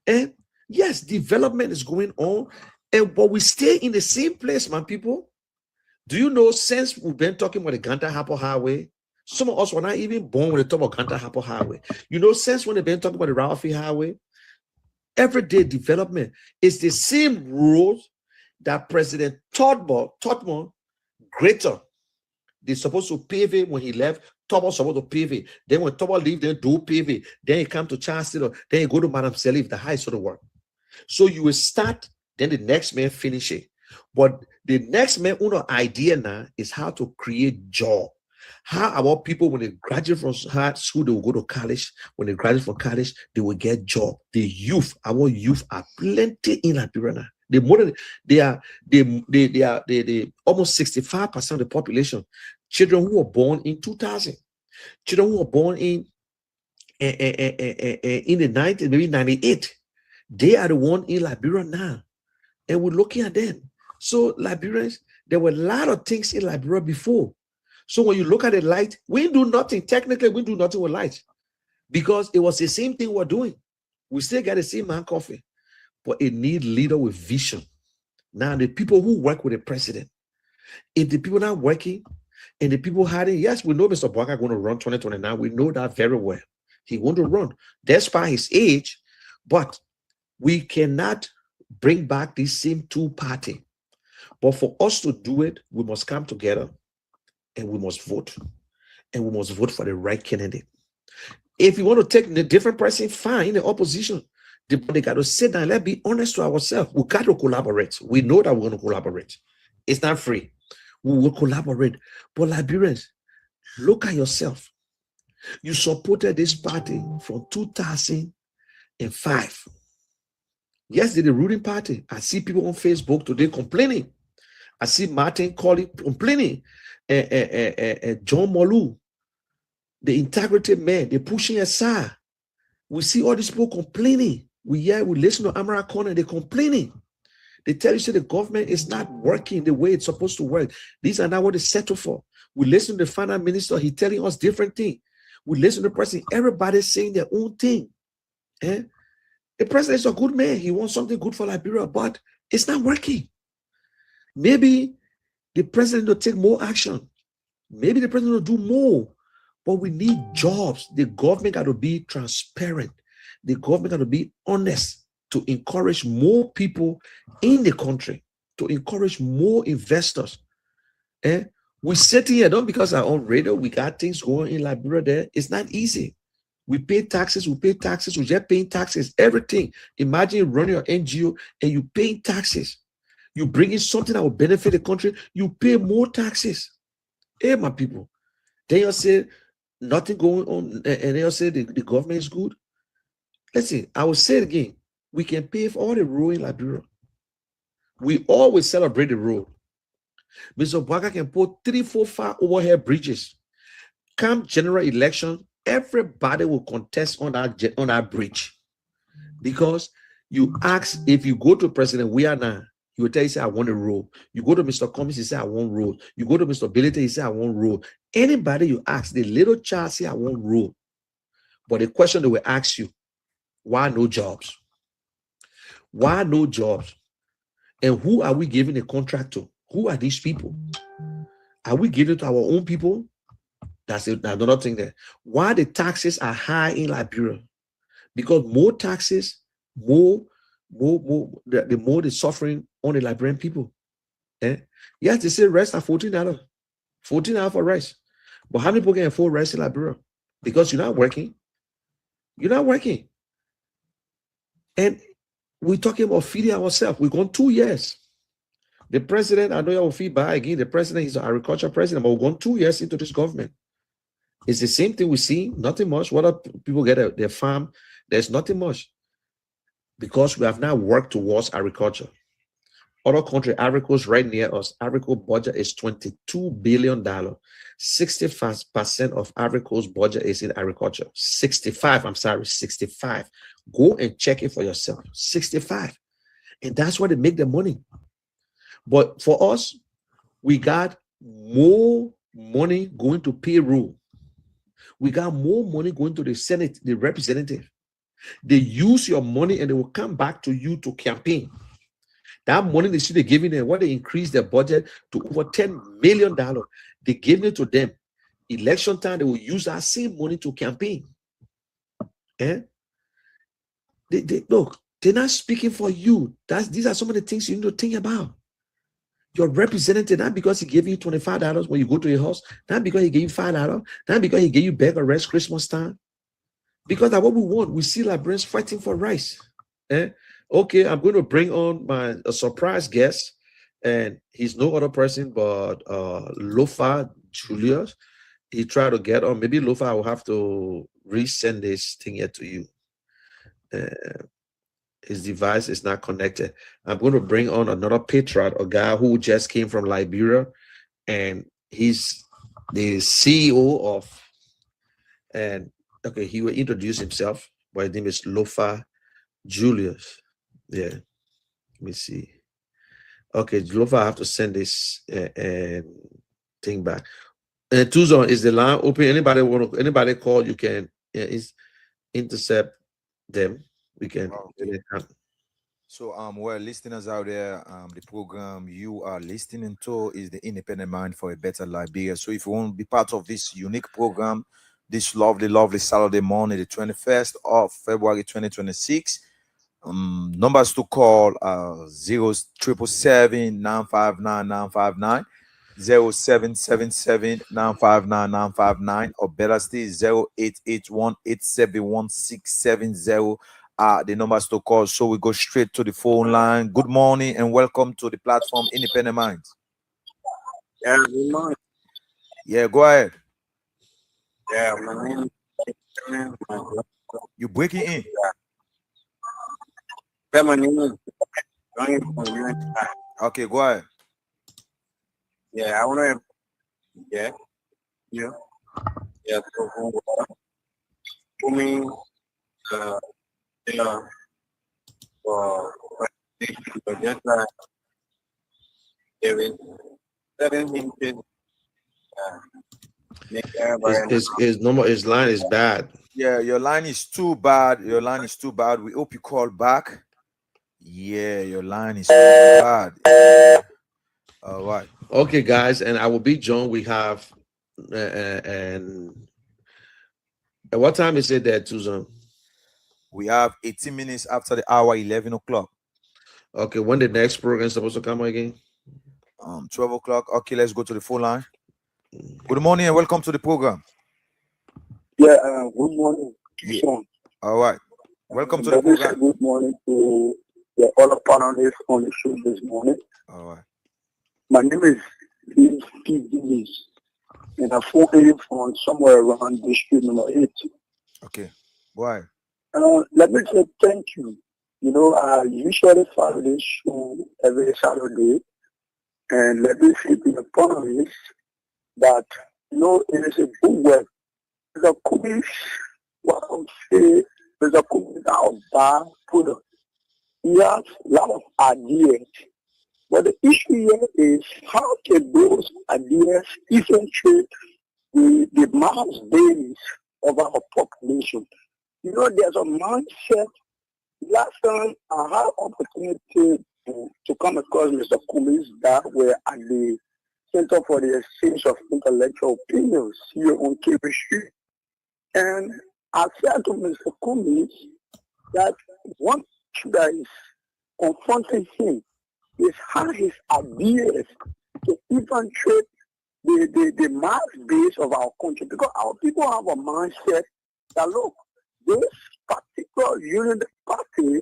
[SPEAKER 2] And yes, development is going on. But we stay in the same place, man, people. Do you know, since we've been talking about the Ganta Hapo Highway, Some of us were not even born when they talk about Ganta Hapo Highway. You know, since when they've been talking about the Ralphie Highway, everyday development is the same rules that President Todmore greater. They're supposed to pave it when he left. Todmore supposed to pave it. Then when Todmore leave, they do pave it. Then he come to Charles Taylor. Then you go to Madam Salif, the highest of the work. So you will start, then the next man finish it. But the next man idea now is how to create job. How about people when they graduate from high school, they will go to college. When they graduate from college, they will get job. The youth, our youth are plenty in Liberia now. They are almost 65% of the population. Children who were born in 2000, children who were born in the 90s, maybe 98. They are the one in Liberia now, and we're looking at them. So Liberians, there were a lot of things in Liberia before. So when you look at the light, we do nothing. Technically, we do nothing with light because it was the same thing we're doing. We still got the same man coffee, but it needs leader with vision. Now, the people who work with the president, if the people not working and the people hiding, yes, we know Mr. Bwaka going to run 2029. We know that very well. He want to run despite his age, but we cannot bring back this same two-party. But for us to do it, we must come together and we must vote. And we must vote for the right candidate. If you want to take the different person, fine, in the opposition. They got to sit down. Let's be honest to ourselves. We got to collaborate. We know that we're going to collaborate. It's not free. We will collaborate. But Liberians, look at yourself. You supported this party from 2005. Yes, they're the ruling party. I see people on Facebook today complaining. I see Martin Colley complaining. John Molu, the integrity man, they're pushing aside. We see all these people complaining. We listen to Amara Corner, they're complaining. They tell you, say the government is not working the way it's supposed to work. These are not what they settle for. We listen to the finance minister, he's telling us different things. We listen to the president, everybody's saying their own thing. The president is a good man. He wants something good for Liberia, but it's not working. Maybe the president will take more action. Maybe the president will do more. But we need jobs. The government got to be transparent. The government got to be honest to encourage more people in the country, to encourage more investors. We sit here, not because I'm on radio, we got things going in Liberia there. It's not easy. We pay taxes, we're just paying taxes, everything. Imagine running your NGO and you paying taxes. You bring in something that will benefit the country, you pay more taxes. Hey, my people. Then you say nothing going on, and then you say the government is good. Listen, I will say it again. We can pay for all the road in Liberia. We always celebrate the road. Mr. Bwaka can put 3, 4, 5 overhead bridges. Come general election, everybody will contest on that bridge. Because you ask, if you go to President Wiana, he will tell you, say, I want a road. You go to Mr. Cummings, he say, I want road. You go to Mr. Billete, he say, I want road. Anybody you ask, the little child say, I want road. But the question they will ask you, why no jobs? Why no jobs? And who are we giving a contract to? Who are these people? Are we giving it to our own people? That's another thing there. Why the taxes are high in Liberia? Because more taxes, the more the suffering on the Liberian people. Yes, they say rice are $14. $14 for rice. But how many people can afford rice in Liberia? Because you're not working. You're not working. And we're talking about feeding ourselves. We've gone 2 years. The president, I know you will feed by again. The president is an agriculture president, but we've gone 2 years into this government. It's the same thing we see, nothing much. What are people get their farm? There's nothing much. Because we have now worked towards agriculture. Other country, Ivory Coast, right near us, Ivory Coast budget is $22 billion. 65% of Ivory Coast budget is in agriculture. 65. Go and check it for yourself. 65. And that's where they make the money. But for us, we got more money going to payroll. We got more money going to the Senate, the representative. They use your money and they will come back to you to campaign. That money they should be giving them, what they increase their budget to over $10 million. They give it to them. election time, they will use that same money to campaign. Eh? Look, they're not speaking for you. These are some of the things you need to think about. Your representative, not because he gave you $25 when you go to your house, not because he gave you $5, not because he gave you bag or rest Christmas time. Because that's what we want. We see Liberians fighting for rights. Okay, I'm going to bring on a surprise guest, and he's no other person but Lofa Julius. He tried to get on. Maybe Lofa, I will have to resend this thing here to you. His device is not connected. I'm going to bring on another patriot, a guy who just came from Liberia, and he's the CEO of, and okay, he will introduce himself, but his name is Lofa Julius. Yeah, let me see. Okay, Lofa, I have to send this thing back. Tuzon, is the line open? Anybody call? You can intercept them. We can.
[SPEAKER 1] Okay. So, well, listeners out there, the program you are listening to is the Independent Mind for a Better Liberia. So, if you want to be part of this unique program, this lovely, lovely Saturday morning, the 21st of February 2026, numbers to call 0777 959 959, 0777 959 959, or better still 0881 871 670. The numbers to call. So we go straight to the phone line. Good morning and welcome to the platform Independent Minds.
[SPEAKER 3] Yeah, good morning.
[SPEAKER 1] Yeah, go ahead.
[SPEAKER 3] Yeah, my name is
[SPEAKER 1] You breaking in.
[SPEAKER 3] Yeah, my name is Johnny from UNI.
[SPEAKER 1] Okay, go ahead.
[SPEAKER 3] Yeah, I want to. Yeah, yeah, yeah. So, for me, yeah, for just there is certain things.
[SPEAKER 2] His line is bad.
[SPEAKER 1] Yeah, your line is too bad. Your line is too bad. We hope you call back. Yeah, your line is bad. Yeah. All right.
[SPEAKER 2] Okay, guys, and I will be John. We have and at what time is it there, Tuzon?
[SPEAKER 1] We have 18 minutes after the hour, 11 o'clock.
[SPEAKER 2] Okay, when the next program is supposed to come again?
[SPEAKER 1] 12 o'clock. Okay, let's go to the phone line. Good morning and welcome to the program.
[SPEAKER 3] Yeah, good morning.
[SPEAKER 1] Yeah. All right. Welcome to the
[SPEAKER 3] Let me say
[SPEAKER 1] program.
[SPEAKER 3] good morning to the other panelists on the show this morning.
[SPEAKER 1] All right.
[SPEAKER 3] My name is Steve Dillis, and I'm phoning from somewhere around district number 8.
[SPEAKER 1] Okay. Go ahead.
[SPEAKER 3] Let me say thank you. You know, I usually follow this show every Saturday, and let me say to the panelists that, you know, it is a good work. The commission, what I would say, there's a commission out there, product. He has a lot of ideas. But the issue here is how can those ideas infiltrate the mass base of our population? You know, there's a mindset. Last time I had opportunity to come across Mr. Cummings that were at the Center for the Exchange of Intellectual Opinions here on Cape Street. And I said to Mr. Cummings that one issue that is confronting him is how his ideas to infiltrate the mass base of our country. Because our people have a mindset that, look, this particular unit party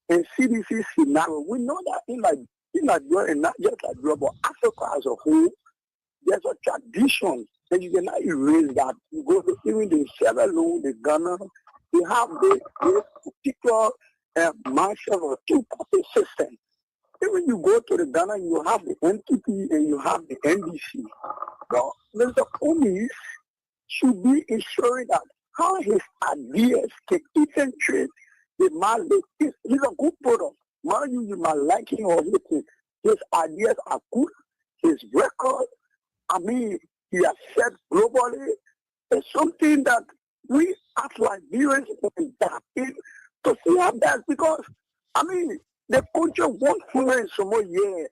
[SPEAKER 3] and CDC scenario, we know that in Nigeria, and not just Nigeria, but Africa as a whole, there's a tradition that you cannot erase that. You go to even the Sierra Leone, the Ghana, they have this particular mindset of a two-party system. Even you go to the Ghana, you have the NPP and you have the NDC. Well, Mr. Cummings should be ensuring that how his ideas can infiltrate the market. He's a good product. Mind you might like him or anything. His ideas are good. His record, I mean, he has said globally, it's something that we as Liberians can tap in to see how that, because, I mean, the country 100 some more years.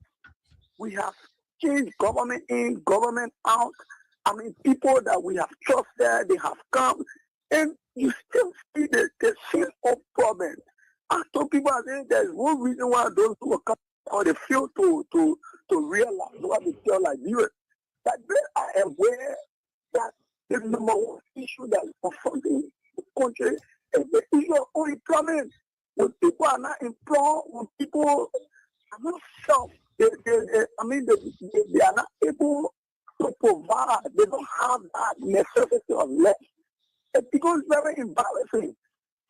[SPEAKER 3] We have changed government in, government out. I mean, people that we have trusted, they have come, and you still see the same old problem. I told people, I think there's one reason why those who are coming, or they fail to realize what they feel like you, that they are aware that the number one issue that is confronting the country is the issue of unemployment. When people are not employed, when people are not self, they are not able to provide, they don't have that necessity of less. It becomes very embarrassing.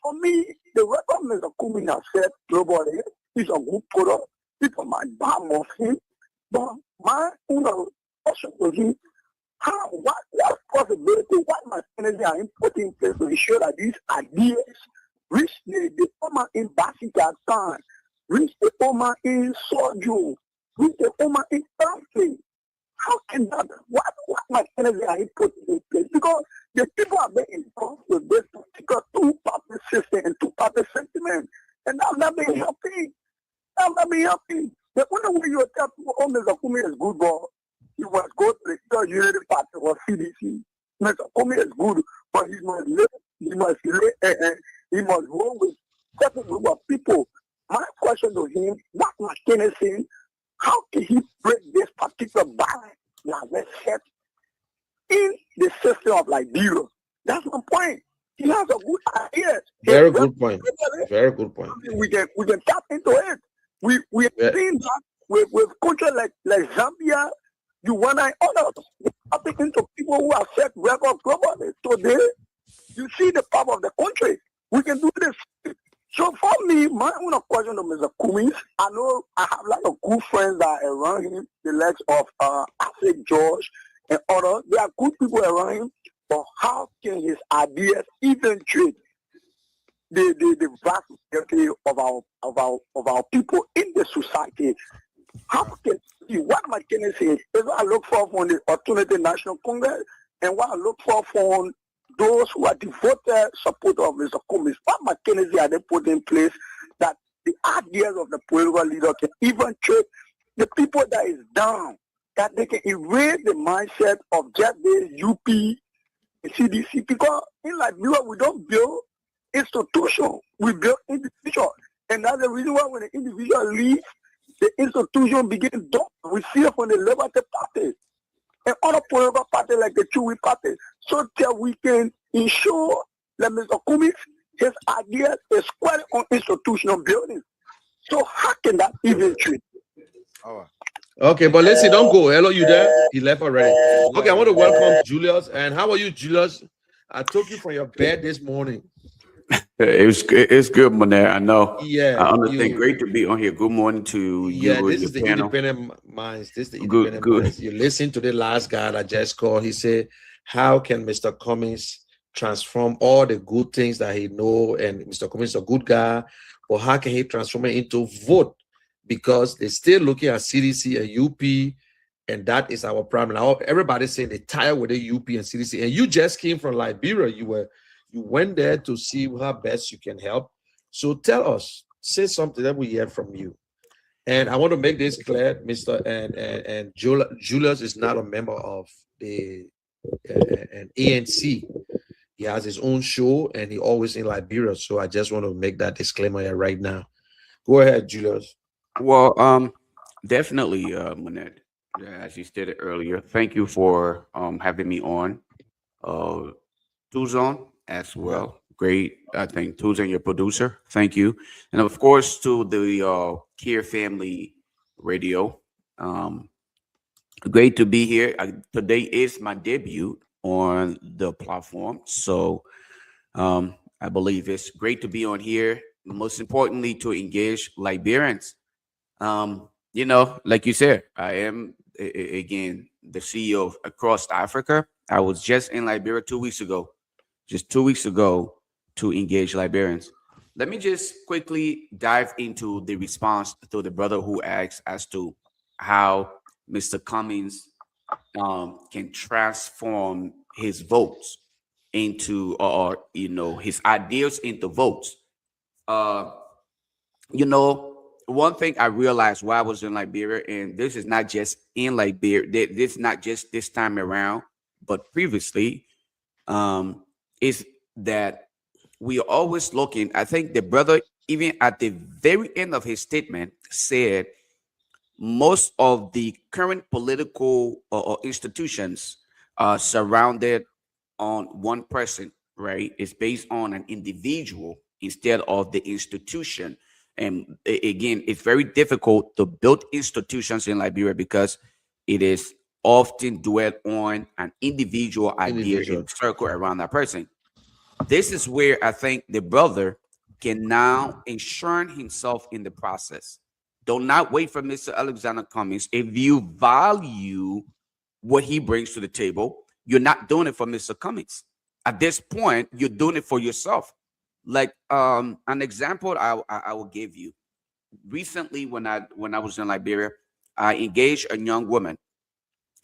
[SPEAKER 3] For me, the record Mr. Kumi has said globally is a good product. People might buy more of him, but my question to him, what possibility, what mechanism are put in place to ensure that these ideas reach the former embassy at time, reach the former in Soju, reach the former in country? How can that, what mechanism are put in place? Because the people are being involved with this particular two-party system and two-party sentiment, and I'm not being happy. I'm not being happy. The only way you tell people, oh, Mr. Kumi is good, but he must go to the Church Unity Party or CDC. Mr. Kumi is good, but he must roll with certain group of people. My question to him, what McKinney saying, how can he break this particular balance that was set in the system of Liberia? That's my point. He has a good idea.
[SPEAKER 2] Very good point. Very good point.
[SPEAKER 3] We can tap into it. We have seen that with countries like Zambia, Uganda, and others. We tap into people who have set records globally. Today, you see the power of the country. We can do this. So for me, my own question to Mr. Cummings, I know I have a lot of good friends that are around him, the likes of Asik George and others. There are good people around him, but how can his ideas even treat the vast majority of our people in the society? How can he, what McKinney says is what I look for from the Alternative National Congress and what I look for from those who are devoted supporters of Mr. Cummings. What mechanisms are they put in place that the ideas of the political leader can even treat the people that is down, that they can erase the mindset of just the UP, the CDC? Because in Liberia, we don't build institutions, we build individuals. And that's the reason why when the individual leaves, the institution begins to we see it from the Liberty Party and other political parties like the Chewy Party, so that we can ensure that Mr. Cummings, his ideas is squarely on institutional building. So how can that even treat?
[SPEAKER 2] Okay, but let's see, don't go. Hello, you there? He left already. Okay, I want to welcome Julius. And how are you, Julius? I took you from your bed this morning.
[SPEAKER 6] It's good, Monet. I know.
[SPEAKER 2] Yeah,
[SPEAKER 6] I understand. Great to be on here. Good morning to you and
[SPEAKER 2] this
[SPEAKER 6] your
[SPEAKER 2] is the
[SPEAKER 6] panel.
[SPEAKER 2] Independent Minds. This is the
[SPEAKER 6] Good,
[SPEAKER 2] Independent
[SPEAKER 6] good.
[SPEAKER 2] Minds. You listen to the last guy that just called. He said, how can Mr. Cummings transform all the good things that he know? And Mr. Cummings is a good guy, but how can he transform it into vote? Because they're still looking at CDC and UP, and that is our problem. Now, everybody's saying they're tired with the UP and CDC. And you just came from Liberia. You went there to see how best you can help. So tell us, say something that we hear from you. And I want to make this clear, Mr. and Julius is not a member of the an ANC. He has his own show and he always in Liberia. So I just want to make that disclaimer here right now. Go ahead, Julius.
[SPEAKER 6] Well, definitely, Monet. As you stated earlier, thank you for having me on. Tuzon as well. Great. I think Tuzon, your producer. Thank you. And of course to the Care Family Radio. Great to be here. Today is my debut on the platform. So I believe it's great to be on here. Most importantly, to engage Liberians. Like you said, I am again the CEO of Across Africa. I was just in Liberia 2 weeks ago, just 2 weeks ago, to engage Liberians. Let me just quickly dive into the response to the brother who asked as to how Mr. Cummings can transform his votes into, or his ideas into votes. One thing I realized while I was in Liberia, and this is not just in Liberia, this is not just this time around, but previously, is that we are always looking. I think the brother, even at the very end of his statement, said most of the current political or institutions are surrounded on one person, right? It's based on an individual instead of the institution. And again, it's very difficult to build institutions in Liberia because it is often dwelt on an individual idea
[SPEAKER 2] Individual.
[SPEAKER 6] and circle around that person. This is where I think the brother can now ensure himself in the process. Do not wait for Mr. Alexander Cummings. If you value what he brings to the table, you're not doing it for Mr. Cummings. At this point, you're doing it for yourself. Like an example I will give you. Recently, when I was in Liberia, I engaged a young woman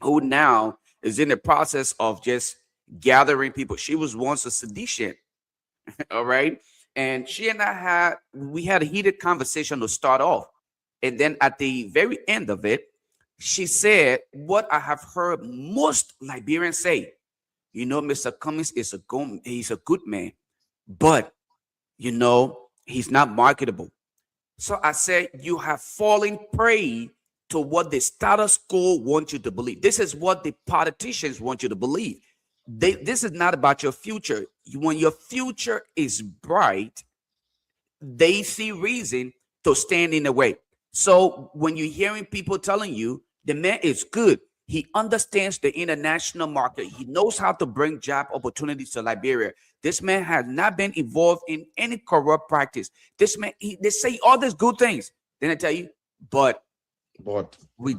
[SPEAKER 6] who now is in the process of just gathering people. She was once a seditious, all right, and she and I had a heated conversation to start off, and then at the very end of it, she said what I have heard most Liberians say. Mr. Cummings he's a good man, but he's not marketable. So I said, you have fallen prey to what the status quo wants you to believe. This is what the politicians want you to believe. This is not about your future. When your future is bright, they see reason to stand in the way. So when you're hearing people telling you the man is good, he understands the international market. He knows how to bring job opportunities to Liberia. This man has not been involved in any corrupt practice. This man, they say all these good things. Then I tell you, but we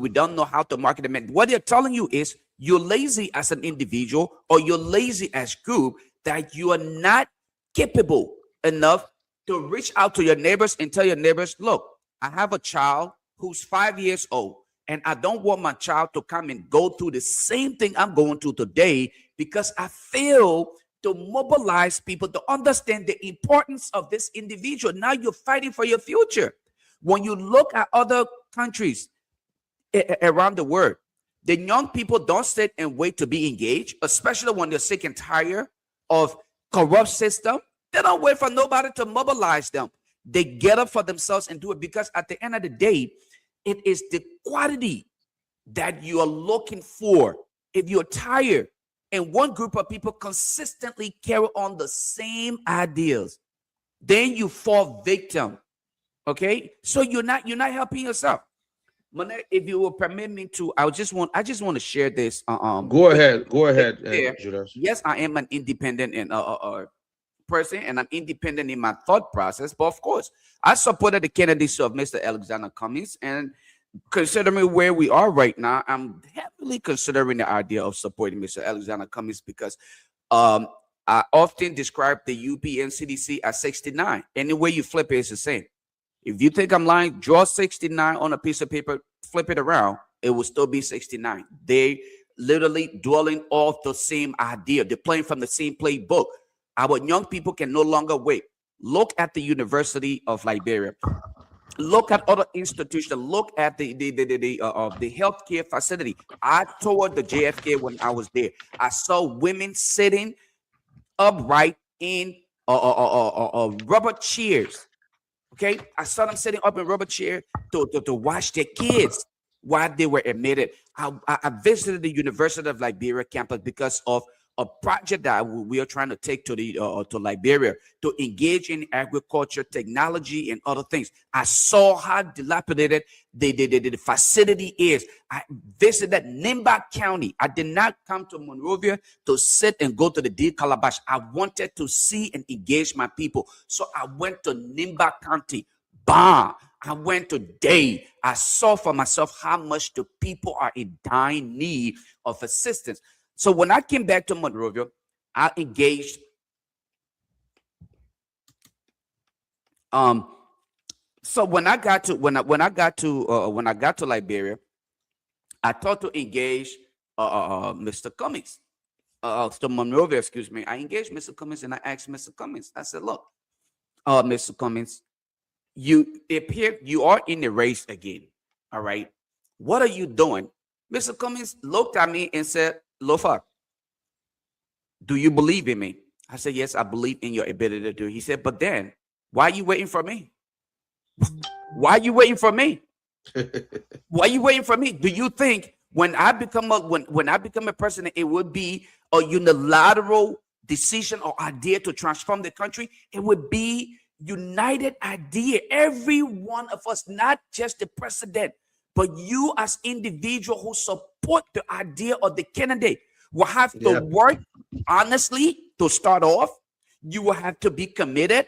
[SPEAKER 6] don't know how to market the man. What they're telling you is you're lazy as an individual or you're lazy as group, that you are not capable enough to reach out to your neighbors and tell your neighbors, look, I have a child who's 5 years old, and I don't want my child to come and go through the same thing I'm going through today, because I fail to mobilize people to understand the importance of this individual. Now you're fighting for your future. When you look at other countries around the world, the young people don't sit and wait to be engaged, especially when they're sick and tired of corrupt system. They don't wait for nobody to mobilize them. They get up for themselves and do it, because at the end of the day, it is the quality that you are looking for. If you're tired and one group of people consistently carry on the same ideas, then you fall victim. Okay, so you're not helping yourself. Monet, if you will permit me to, I just want to share this.
[SPEAKER 2] Go ahead, Julius.
[SPEAKER 6] Yes, I am an independent and person, and I'm independent in my thought process. But of course, I supported the candidacy of Mr. Alexander Cummings, and considering where we are right now, I'm heavily considering the idea of supporting Mr. Alexander Cummings, because I often describe the UPN CDC as 69. Any way you flip it, it's the same. If you think I'm lying, draw 69 on a piece of paper, flip it around, it will still be 69. They literally dwelling off the same idea. They're playing from the same playbook. Our young people can no longer wait. Look at the University of Liberia. Look at other institutions. Look at the healthcare facility. I toured the JFK when I was there. I saw women sitting upright in rubber chairs. Okay, I saw them sitting up in rubber chair to watch their kids while they were admitted. I visited the University of Liberia campus because of a project that we are trying to take to Liberia to engage in agriculture, technology, and other things. I saw how dilapidated the facility is. I visited Nimba County. I did not come to Monrovia to sit and go to the D Calabash. I wanted to see and engage my people. So I went to Nimba County. Bah! I went today. I saw for myself how much the people are in dying need of assistance. So when I came back to Monrovia, I engaged so when I got to Liberia, I thought to engage Mr. Cummings. To Monrovia, excuse me. I engaged Mr. Cummings and I asked Mr. Cummings. I said, look, Mr. Cummings, you appear you are in the race again. All right. What are you doing Mr. Cummings looked at me and said, Lofa, do you believe in me? I said, yes, I believe in your ability to do it. He said, but then why are you waiting for me? Why are you waiting for me? Why are you waiting for me? Do you think when I become a president, it would be a unilateral decision or idea to transform the country? It would be united idea. Every one of us, not just the president, but you as individual who support the idea of the candidate, will have to work honestly to start off. You will have to be committed,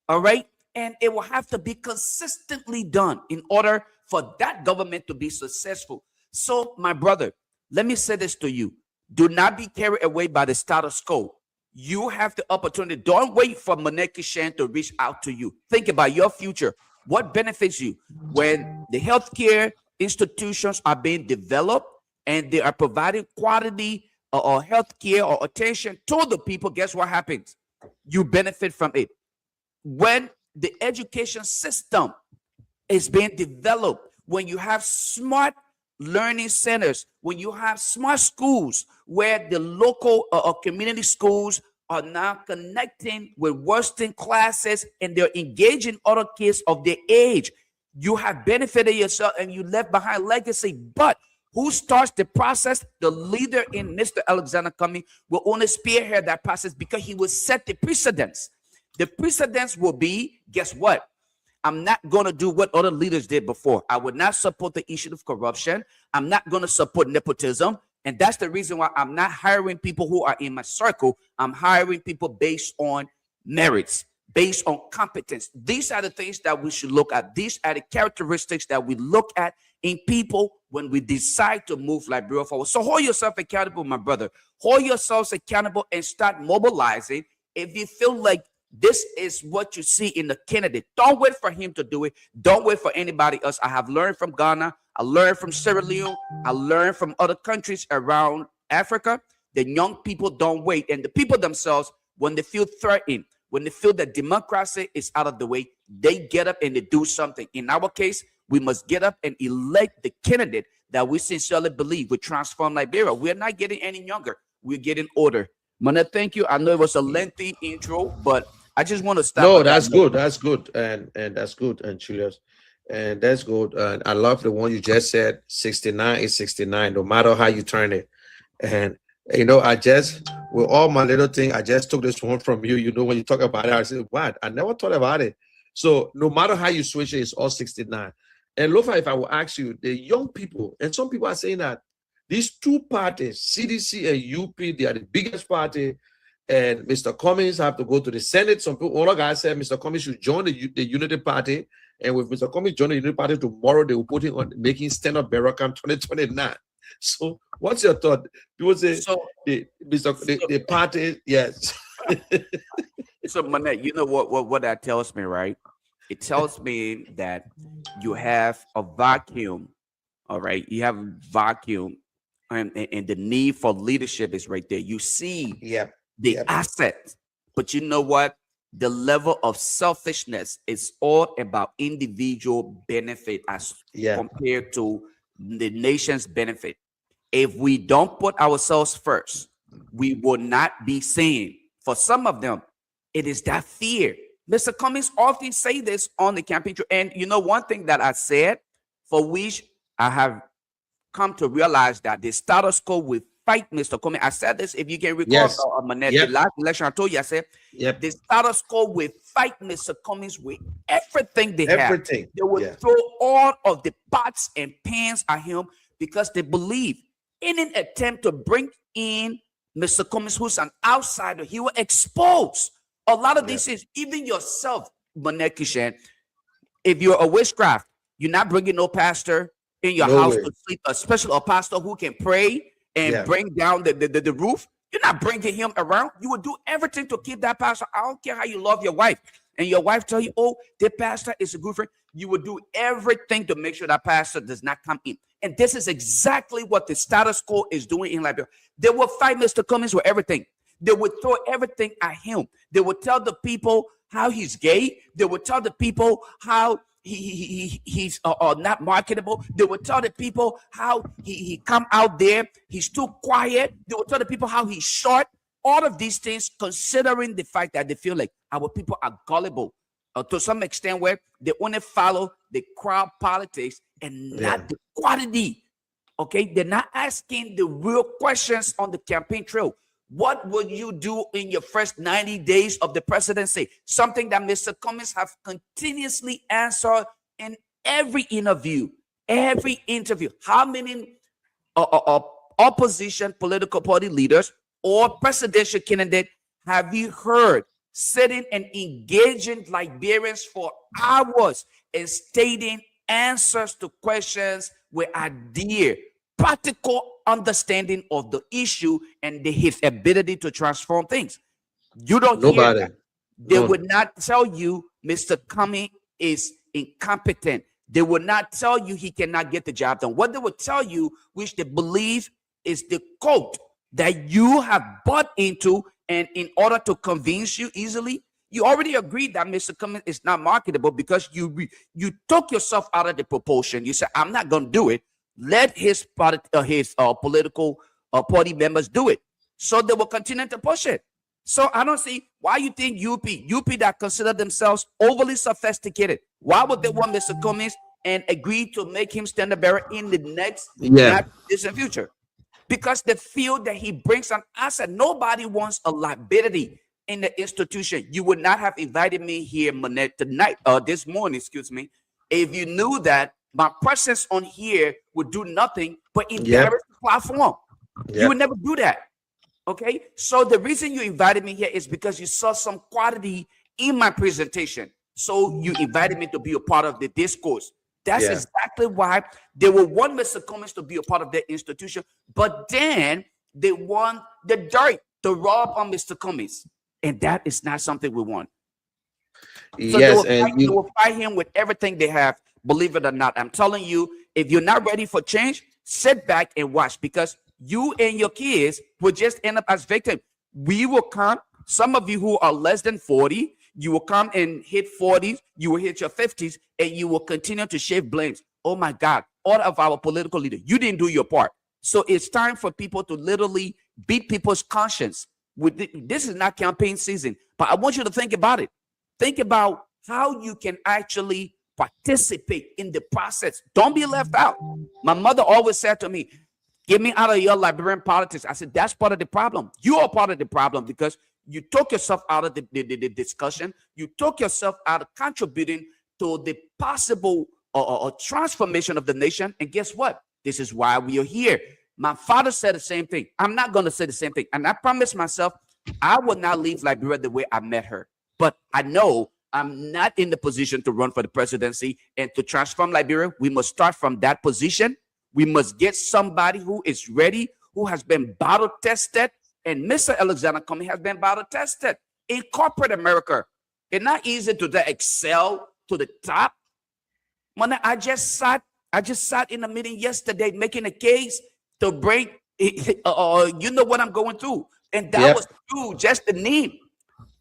[SPEAKER 6] all right? And it will have to be consistently done in order for that government to be successful. So, my brother, let me say this to you. Do not be carried away by the status quo. You have the opportunity. Don't wait for Moneki Shan to reach out to you. Think about your future. What benefits you when the healthcare institutions are being developed and they are providing quality or healthcare or attention to the people? Guess what happens? You benefit from it. When the education system is being developed, when you have smart learning centers, when you have smart schools where the local community schools are now connecting with Western classes and they're engaging other kids of their age, you have benefited yourself and you left behind legacy. But who starts the process? The leader in Mr. Alexander Cummings will only spearhead that process because he will set the precedents. The precedents will be, guess what? I'm not going to do what other leaders did before. I would not support the issue of corruption. I'm not going to support nepotism. And that's the reason why I'm not hiring people who are in my circle. I'm hiring people based on merits, based on competence. These are the things that we should look at. These are the characteristics that we look at in people when we decide to move Liberia forward. So hold yourself accountable, my brother. Hold yourselves accountable and start mobilizing. If you feel like this is what you see in the candidate, don't wait for him to do it. Don't wait for anybody else. I have learned from Ghana. I learned from Sierra Leone. I learned from other countries around Africa. The young people don't wait. And the people themselves, when they feel threatened, when they feel that democracy is out of the way, they get up and they do something. In our case, we must get up and elect the candidate that we sincerely believe will transform Liberia. We're not getting any younger. We're getting older. Mana, thank you. I know it was a lengthy intro, but I just want to stop.
[SPEAKER 2] No, that's good. That's good. And that's good. And Julius, and that's good. And I love the one you just said. 69 is 69, no matter how you turn it. And you know, I just, with all my little thing, I just took this one from you. You know, when you talk about it, I said, what? I never thought about it. So no matter how you switch it, it's all 69. And Lofa, if I will ask you, the young people, and some people are saying that these two parties, CDC and UP, they are the biggest party. And Mr. Cummings have to go to the Senate. Some people, all guys said Mr. Cummings should join the Unity Party. And with Mr. Cummings joining the Unity Party tomorrow, they will put him on making stand-up Barracam 2029. So what's your thought? People say the party, yes.
[SPEAKER 6] So Manette, you know what that tells me, right? It tells me that you have a vacuum, all right? You have a vacuum, and the need for leadership is right there. You see the asset, but you know what? The level of selfishness is all about individual benefit as compared to the nation's benefit. If we don't put ourselves first, we will not be seen. For some of them, it is that fear. Mr. Cummings often say this on the campaign trail. And you know, one thing that I said, for which I have come to realize that the status quo will fight Mr. Cummings. I said this, if you can recall, the last election, I told you, I said, the status quo will fight Mr. Cummings with everything they have. They will throw all of the pots and pans at him because they believe in an attempt to bring in Mr. Cummings, who's an outsider, he will expose a lot of these things. Even yourself, Monekishan, if you're a witchcraft, you're not bringing no pastor in your house to sleep, especially a pastor who can pray and bring down the roof. You're not bringing him around. You will do everything to keep that pastor. I don't care how you love your wife. And your wife tell you, oh, the pastor is a good friend. You will do everything to make sure that pastor does not come in. And this is exactly what the status quo is doing in Liberia. They will fight Mr. Cummings with everything. They would throw everything at him. They would tell the people how he's gay. They would tell the people how he's not marketable. They will tell the people how he come out there, he's too quiet. They will tell the people how he's short. All of these things, considering the fact that they feel like our people are gullible to some extent, where they only follow the crowd politics and not the quality. Okay, they're not asking the real questions on the campaign trail. What would you do in your first 90 days of the presidency? Something that Mr. Cummings have continuously answered in every interview. How many opposition political party leaders or presidential candidate have you heard sitting and engaging Liberians for hours and stating answers to questions with idea, practical understanding of the issue, and his ability to transform things? You don't hear that. They would not tell you Mr. Cummings is incompetent. They would not tell you he cannot get the job done. What they would tell you, which they believe is the quote that you have bought into, and in order to convince you easily, you already agreed that Mr. Cummings is not marketable because you took yourself out of the proportion. You said, I'm not going to do it. Let his political party members do it. So they will continue to push it. So I don't see why you think UP that consider themselves overly sophisticated, why would they want Mr. Cummings and agree to make him standard bearer in the next not distant future? Because they feel that he brings an asset. Nobody wants a liability in the institution. You would not have invited me here this morning, excuse me, if you knew that my presence on here would do nothing but embarrass the platform. You would never do that. Okay, so the reason you invited me here is because you saw some quality in my presentation. So you invited me to be a part of the discourse. That's exactly why they will want Mr. Cummings to be a part of their institution, but then they want the dirt to rub on Mr. Cummings, and that is not something we want. So they will fight him with everything they have, believe it or not. I'm telling you, if you're not ready for change, sit back and watch, because you and your kids will just end up as victims. We will come, some of you who are less than 40, you will come and hit 40s, you will hit your 50s, and you will continue to shave blames. Oh my God, all of our political leaders, you didn't do your part. So it's time for people to literally beat people's conscience. This is not campaign season, but I want you to think about it. Think about how you can actually participate in the process. Don't be left out. My mother always said to me, get me out of your Liberian politics. I said, that's part of the problem. You are part of the problem because you took yourself out of the discussion. You took yourself out of contributing to the possible transformation of the nation. And guess what? This is why we are here. My father said the same thing. I'm not going to say the same thing. And I promised myself I will not leave Liberia the way I met her. But I know I'm not in the position to run for the presidency and to transform Liberia. We must start from that position. We must get somebody who is ready, who has been battle tested. And Mr. Alexander Cummings has been battle tested in corporate America. It's not easy to excel to the top. When I just sat in a meeting yesterday making a case to bring, you know what I'm going through. And that was through just the name.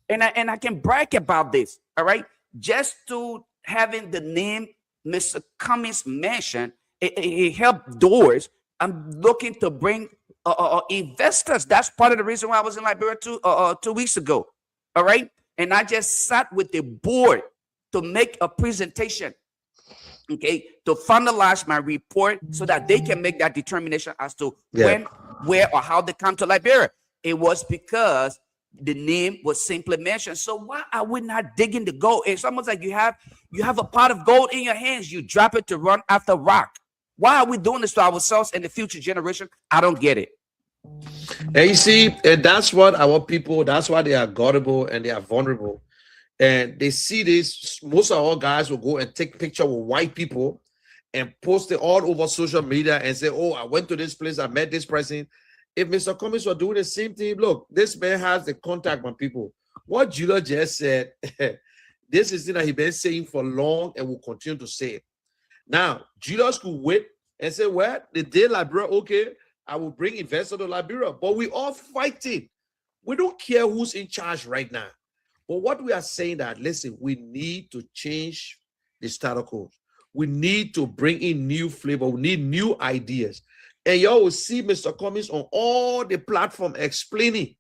[SPEAKER 6] And I can brag about this, all right? Just to having the name Mr. Cummings mentioned, it helped doors. I'm looking to bring investors. That's part of the reason why I was in Liberia 2 weeks ago, all right? And I just sat with the board to make a presentation, okay, to finalize my report so that they can make that determination as to when, where, or how they come to Liberia. It was because the name was simply mentioned. So why are we not digging the gold? It's almost like you have a pot of gold in your hands. You drop it to run after rock. Why are we doing this to ourselves and the future generation? I don't get it.
[SPEAKER 2] And you see, and that's what our people, that's why they are gullible and they are vulnerable. And they see this. Most of our guys will go and take picture with white people and post it all over social media and say, oh, I went to this place, I met this person. If Mr. Cummings were doing the same thing, look, this man has the contact with people. What Judah just said, this is thing that he's been saying for long and will continue to say it. Now, Judas could wait and say, well, the day Liberia, okay, I will bring investors to Liberia. But we all fighting. We don't care who's in charge right now. But what we are saying that, listen, we need to change the status quo. We need to bring in new flavor. We need new ideas. And y'all will see Mr. Cummings on all the platform explaining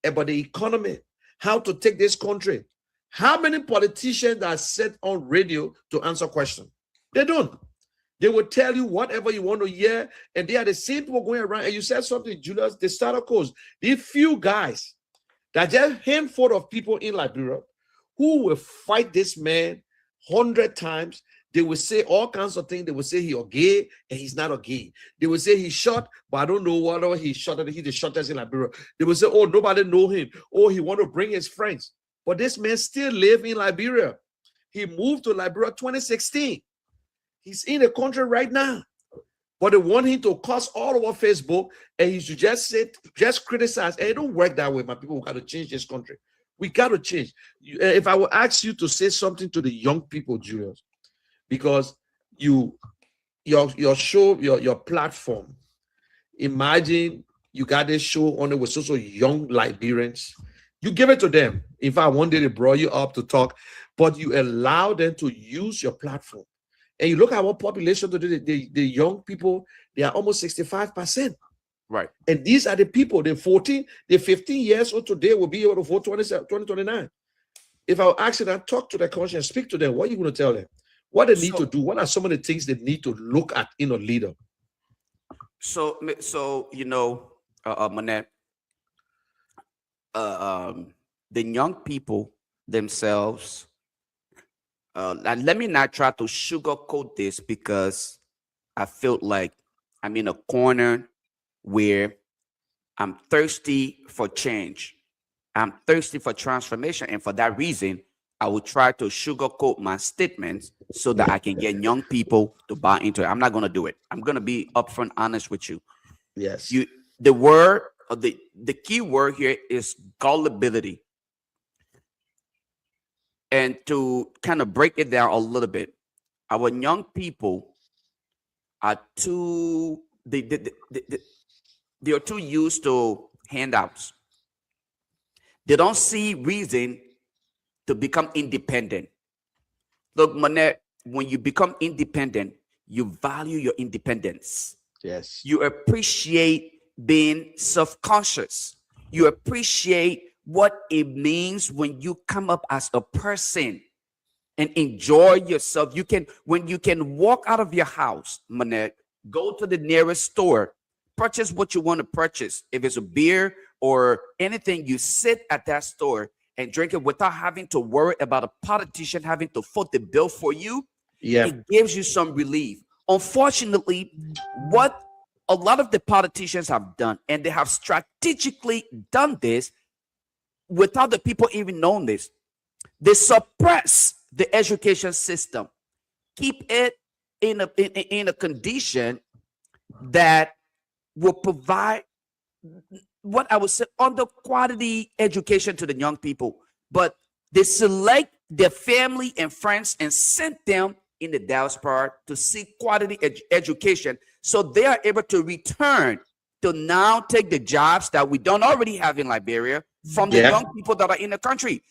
[SPEAKER 2] about the economy, how to take this country. How many politicians are set on radio to answer questions? They don't. They will tell you whatever you want to hear, and they are the same people going around. And you said something, Julius, the status quo. These few guys, that just a handful of people in Liberia who will fight this man 100 times. They will say all kinds of things. They will say he's gay and he's not a gay. They will say he's shot, but I don't know whether he shot. He's the shortest in Liberia. They will say, oh, nobody know him. Oh, he want to bring his friends. But this man still live in Liberia. He moved to Liberia 2016. He's in the country right now. But they want him to cuss all over Facebook, and he should just sit, just criticize. And it don't work that way, my people. We got to change this country. We got to change. If I will ask you to say something to the young people, Julius, because your show, your platform, imagine you got this show on it with so young Liberians. You give it to them. In fact, one day they brought you up to talk, but you allow them to use your platform. And you look at what population today, the young people, they are almost 65%.
[SPEAKER 6] Right.
[SPEAKER 2] And these are the people, the 14, the 15 years old today will be able to vote 2029. If I ask them, talk to their conscience, speak to them, what are you going to tell them? What they need to do? What are some of the things they need to look at in a leader?
[SPEAKER 6] So you know, Manette, the young people themselves. And let me not try to sugarcoat this, because I felt like I'm in a corner where I'm thirsty for change. I'm thirsty for transformation. And for that reason, I will try to sugarcoat my statements so that I can get young people to buy into it. I'm not going to do it. I'm going to be upfront honest with you.
[SPEAKER 2] Yes.
[SPEAKER 6] The word, the key word here is gullibility. And to kind of break it down a little bit, our young people are too, they are too used to handouts. They don't see reason to become independent. Look, Manette, when you become independent, you value your independence.
[SPEAKER 2] Yes.
[SPEAKER 6] You appreciate being self-conscious. You appreciate what it means when you come up as a person and enjoy yourself. When you can walk out of your house, Manette, go to the nearest store, purchase what you want to purchase. If it's a beer or anything, you sit at that store and drink it without having to worry about a politician having to foot the bill for you.
[SPEAKER 2] Yeah.
[SPEAKER 6] It gives you some relief. Unfortunately, what a lot of the politicians have done, and they have strategically done this without the people even knowing this, they suppress the education system, keep it in a condition that will provide what I would say under quality education to the young people. But they select their family and friends and send them in the diaspora to seek quality education, so they are able to return to now take the jobs that we don't already have in Liberia from the young people that are in the country.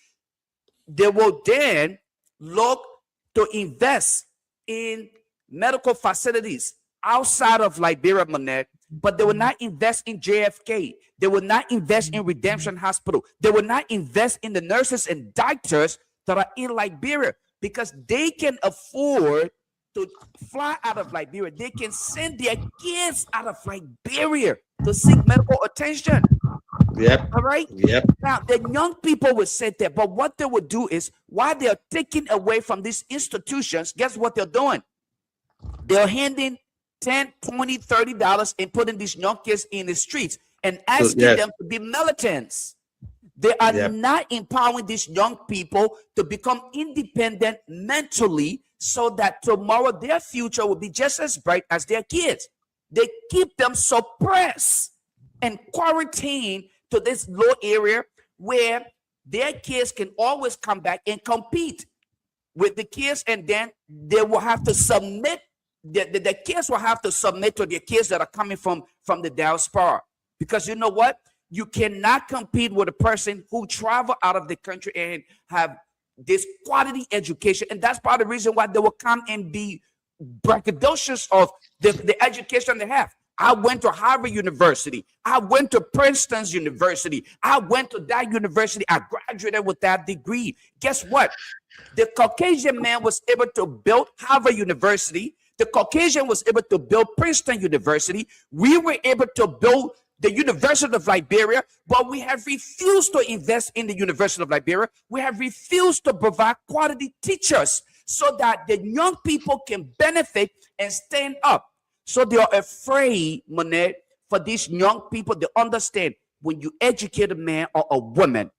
[SPEAKER 6] They will then look to invest in medical facilities outside of Liberia, Manette, but they will not invest in JFK. They will not invest in Redemption Hospital. They will not invest in the nurses and doctors that are in Liberia, because they can afford to fly out of Liberia. They can send their kids out of Liberia to seek medical attention.
[SPEAKER 2] Yep.
[SPEAKER 6] All right.
[SPEAKER 2] Yep.
[SPEAKER 6] Now, the young people will sit there, but what they would do is, while they're taking away from these institutions, guess what they're doing? They're handing $10, $20, $30 and putting these young kids in the streets and asking them to be militants. They are not empowering these young people to become independent mentally, so that tomorrow their future will be just as bright as their kids. They keep them suppressed and quarantined to this low area where their kids can always come back and compete with the kids, and then they will have to submit. The kids will have to submit to the kids that are coming from the diaspora, because you know what? You cannot compete with a person who travel out of the country and have this quality education. And that's part of the reason why they will come and be braggadocious of the education they have. I went to Harvard University. I went to Princeton's University. I went to that university. I graduated with that degree. Guess what? The Caucasian man was able to build Harvard University. The Caucasian was able to build Princeton University. We were able to build the University of Liberia, but we have refused to invest in the University of Liberia. We have refused to provide quality teachers so that the young people can benefit and stand up. So they are afraid, Monet, for these young people to understand when you educate a man or a woman,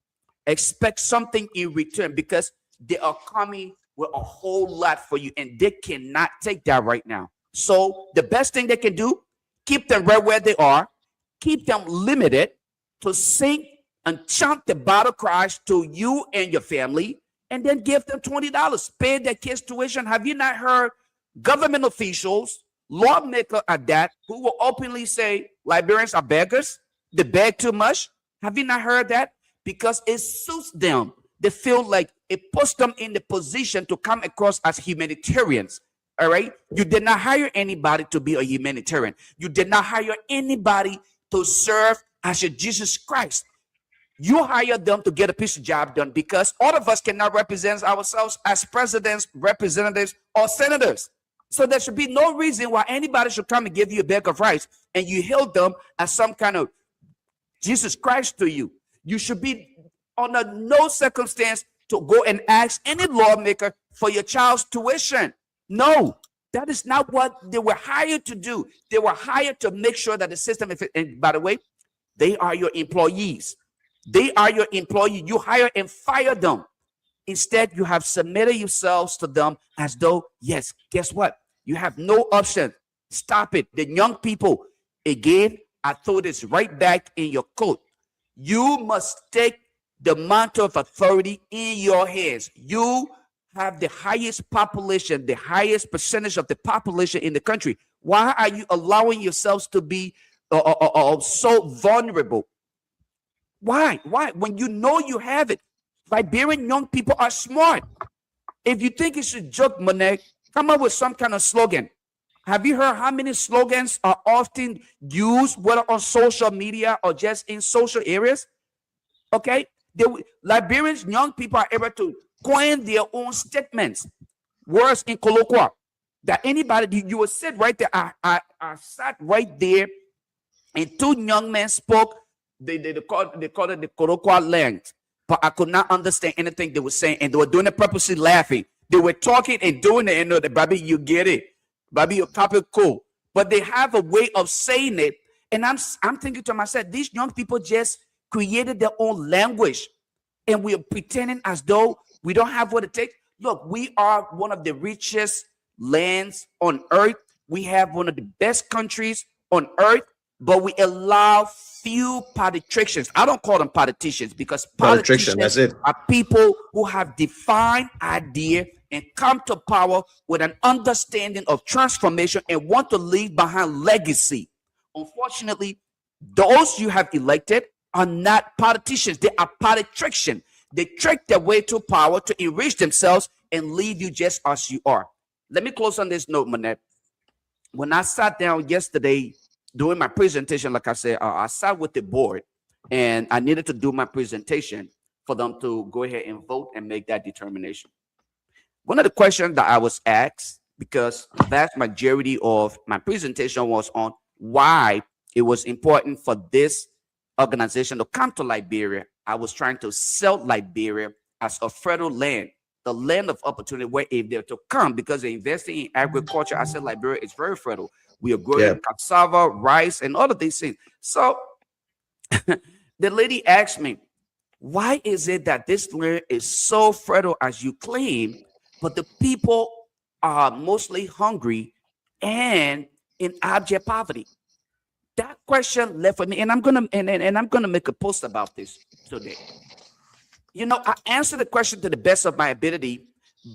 [SPEAKER 6] expect something in return, because they are coming with a whole lot for you and they cannot take that right now. So the best thing they can do, keep them right where they are, keep them limited to sing and chant the battle cries to you and your family, and then give them $20, pay their kids' tuition. Have you not heard government officials, lawmakers at that, who will openly say Liberians are beggars? They beg too much. Have you not heard that? Because it suits them. They feel like it puts them in the position to come across as humanitarians. All right. You did not hire anybody to be a humanitarian. You did not hire anybody to serve as your Jesus Christ. You hire them to get a piece of job done, because all of us cannot represent ourselves as presidents, representatives, or senators. So there should be no reason why anybody should come and give you a bag of rice and you hail them as some kind of Jesus Christ to you. You should be under no circumstance to go and ask any lawmaker for your child's tuition. No, that is not what they were hired to do. They were hired to make sure that the system, and by the way, they are your employees. They are your employee. You hire and fire them. Instead, you have submitted yourselves to them as though, yes, guess what? You have no option. Stop it. The young people, again, I throw this right back in your coat. You must take the mantle of authority in your hands. You have the highest population, the highest percentage of the population in the country. Why are you allowing yourselves to be so vulnerable? Why? When you know you have it. Liberian young people are smart. If you think it's a joke, Monet, come up with some kind of slogan. Have you heard how many slogans are often used, whether on social media or just in social areas? Okay, Liberians young people are able to coin their own statements, words in colloquial. That anybody, you will sit right there. I sat right there, and two young men spoke. They called it the colloquial language, but I could not understand anything they were saying, and they were doing it purposely laughing. They were talking and doing it, and the baby, you get it, baby, you copy cool. But they have a way of saying it, and I'm thinking to myself, these young people just created their own language, and we are pretending as though we don't have what it takes. Look, we are one of the richest lands on earth. We have one of the best countries on earth, but we allow few politicians. I don't call them politicians, because politicians
[SPEAKER 2] that's it.
[SPEAKER 6] are people who have defined idea and come to power with an understanding of transformation and want to leave behind legacy. Unfortunately, those you have elected are not politicians. They are politicians. They trick their way to power to enrich themselves and leave you just as you are. Let me close on this note, Manette. When I sat down yesterday doing my presentation, like I said, I sat with the board and I needed to do my presentation for them to go ahead and vote and make that determination. One of the questions that I was asked, because the vast majority of my presentation was on why it was important for this organization to come to Liberia. I was trying to sell Liberia as a fertile land, the land of opportunity, where if they're to come, because they're investing in agriculture. I said Liberia is very fertile. We are growing cassava, rice, and all of these things. So the lady asked me, why is it that this land is so fertile as you claim, but the people are mostly hungry and in abject poverty? That question left with me, and I'm gonna make a post about this today. You know, I answered the question to the best of my ability,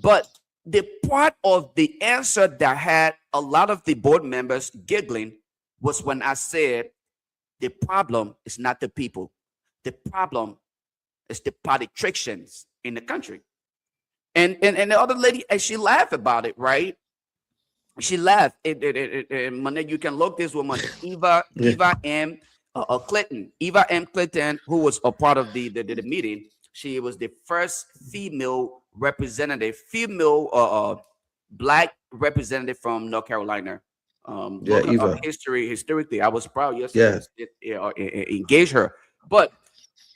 [SPEAKER 6] but the part of the answer that had a lot of the board members giggling was when I said the problem is not the people, the problem is the politicians in the country. And the other lady, and she laughed about it, right? She laughed. Monet, you can look this woman, Eva M. Clinton. Eva M. Clinton, who was a part of the meeting. She was the first female representative, black representative from North Carolina. Look at
[SPEAKER 2] Eva.
[SPEAKER 6] historically. I was proud yesterday to engage her. But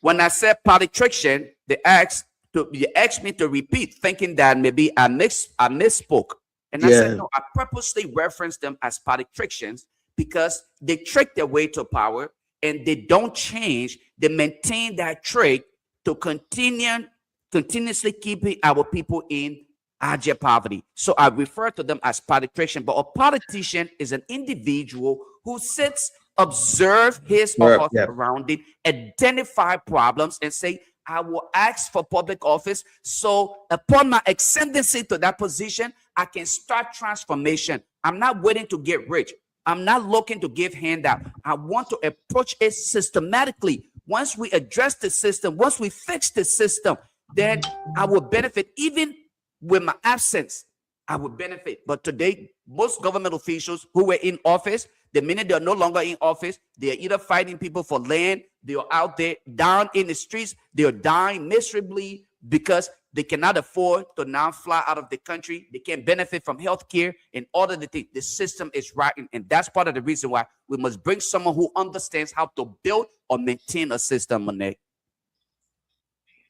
[SPEAKER 6] when I said politician, you asked me to repeat, thinking that maybe I misspoke. And I said, no, I purposely referenced them as politicians because they trick their way to power and they don't change. They maintain that trick to continuously keeping our people in abject poverty. So I refer to them as politicians. But a politician is an individual who sits, observe his or her surrounding, identify problems, and say, I will ask for public office. So upon my ascendancy to that position, I can start transformation. I'm not waiting to get rich. I'm not looking to give handout. I want to approach it systematically. Once we address the system, once we fix the system, then I will benefit. Even with my absence, I will benefit. But today, most government officials who were in office, the minute they're no longer in office, they're either fighting people for land, they're out there down in the streets, they're dying miserably because they cannot afford to now fly out of the country. They can't benefit from health care in order to think the system is rotten. And that's part of the reason why we must bring someone who understands how to build or maintain a system, Monet.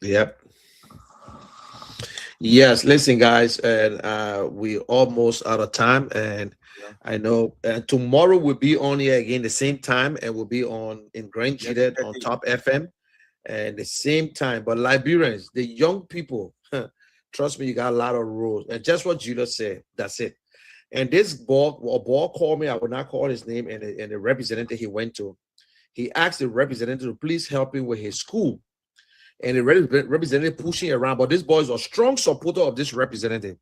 [SPEAKER 2] Yep. Yes, listen, guys, and we almost out of time, and I know tomorrow we'll be on here again the same time, and we'll be on in Grand Cheated on Top FM, and the same time. But Liberians, the young people, trust me, you got a lot of rules, and just what Julius said, that's it. And this boy called me. I would not call his name, and the representative he went to, he asked the representative to please help him with his school. And the representative pushing around, but this boy is a strong supporter of this representative.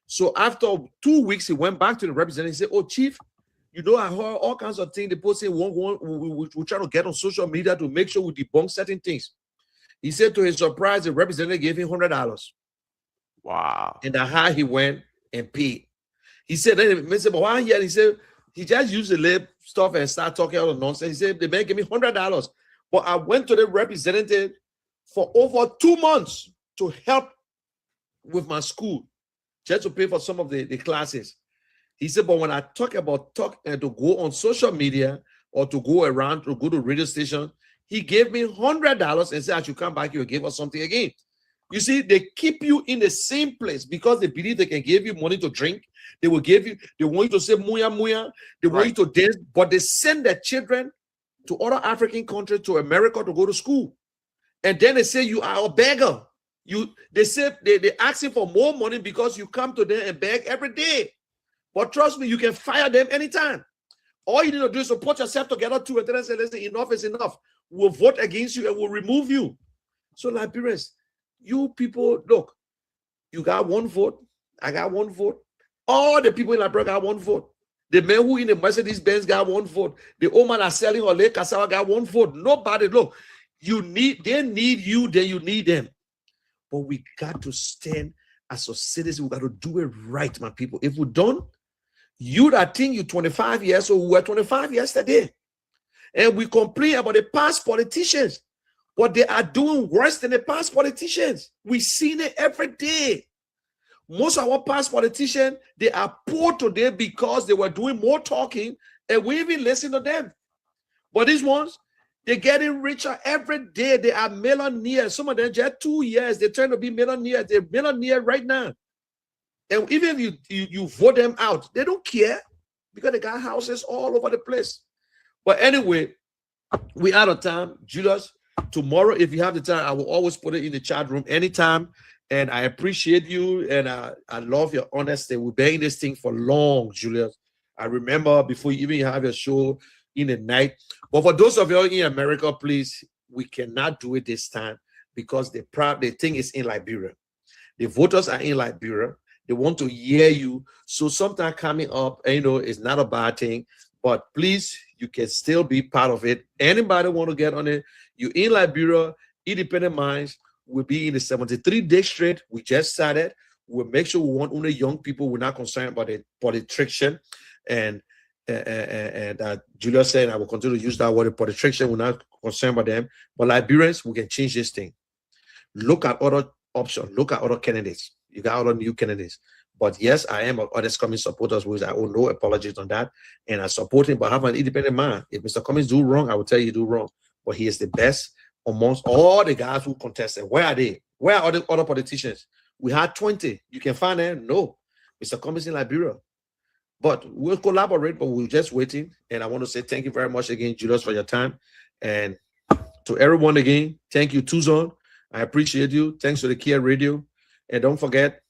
[SPEAKER 2] So after 2 weeks, he went back to the representative and said, oh, Chief, you know, I heard all kinds of things. The person we try to get on social media to make sure we debunk certain things. He said to his surprise, the representative gave him $100.
[SPEAKER 6] Wow.
[SPEAKER 2] And that's how he went and paid. He said, but why here? He said, he just used the lip stuff and started talking all the nonsense. He said, the man gave me $100. But I went to the representative for over 2 months to help with my school, just to pay for some of the classes. He said, but when I talk about to go on social media or to go around, to go to radio station, he gave me $100 and said, I should come back here and give us something again. You see, they keep you in the same place because they believe they can give you money to drink. They will give you, they want you to say muya muya, they want you to dance, but they send their children to other African countries, to America, to go to school. And then they say you are a beggar. They say they asking for more money because you come to them and beg every day. But trust me, you can fire them anytime. All you need to do is to put yourself together too, and then say, listen, enough is enough. We'll vote against you and we'll remove you. So, Liberians, you people, look, you got one vote. I got one vote. All the people in Liberia got one vote. The men who in the Mercedes-Benz got one vote. The old man that's selling or Lake Kasawa got one vote. Nobody, look. They need you, then you need them. But we got to stand as a citizen. We got to do it right, my people. If we don't, you that think you're 25 years old, we were 25 yesterday. And we complain about the past politicians, but they are doing worse than the past politicians. We see it every day. Most of our past politicians, they are poor today because they were doing more talking, and we even listen to them. But these ones, they're getting richer every day. They are millionaires. Some of them just 2 years, they turn to be millionaires. They're millionaires right now. And even if you vote them out, they don't care because they got houses all over the place. But anyway, we out of time. Julius, tomorrow, if you have the time, I will always put it in the chat room anytime. And I appreciate you. And I love your honesty. We've been in this thing for long, Julius. I remember before you even have your show in the night. But for those of you in America, please, we cannot do it this time because the thing is in Liberia. The voters are in Liberia. They want to hear you. So sometime coming up, you know, it's not a bad thing. But please, you can still be part of it. Anybody want to get on it? You in Liberia, Independent Minds, We'll be in the 73 district. We just started. We'll make sure we want only young people. We're not concerned about the politician. And Julius said, I will continue to use that word, politician. We're not concerned about them. But Liberians, we can change this thing. Look at other options. Look at other candidates. You got other new candidates. But yes, I am others coming supporters, which I owe no apologies on that. And I support him, but have an independent mind. If Mr. Cummings do wrong, I will tell you do wrong. But he is the best amongst all the guys who contested. Where are they? Where are the other politicians? We had 20. You can find them? No. Mr. Cummings in Liberia. But we'll collaborate, but we're just waiting. And I want to say thank you very much again, Julius, for your time. And to everyone again, thank you, Tuzon. I appreciate you. Thanks to the Kia Radio. And don't forget,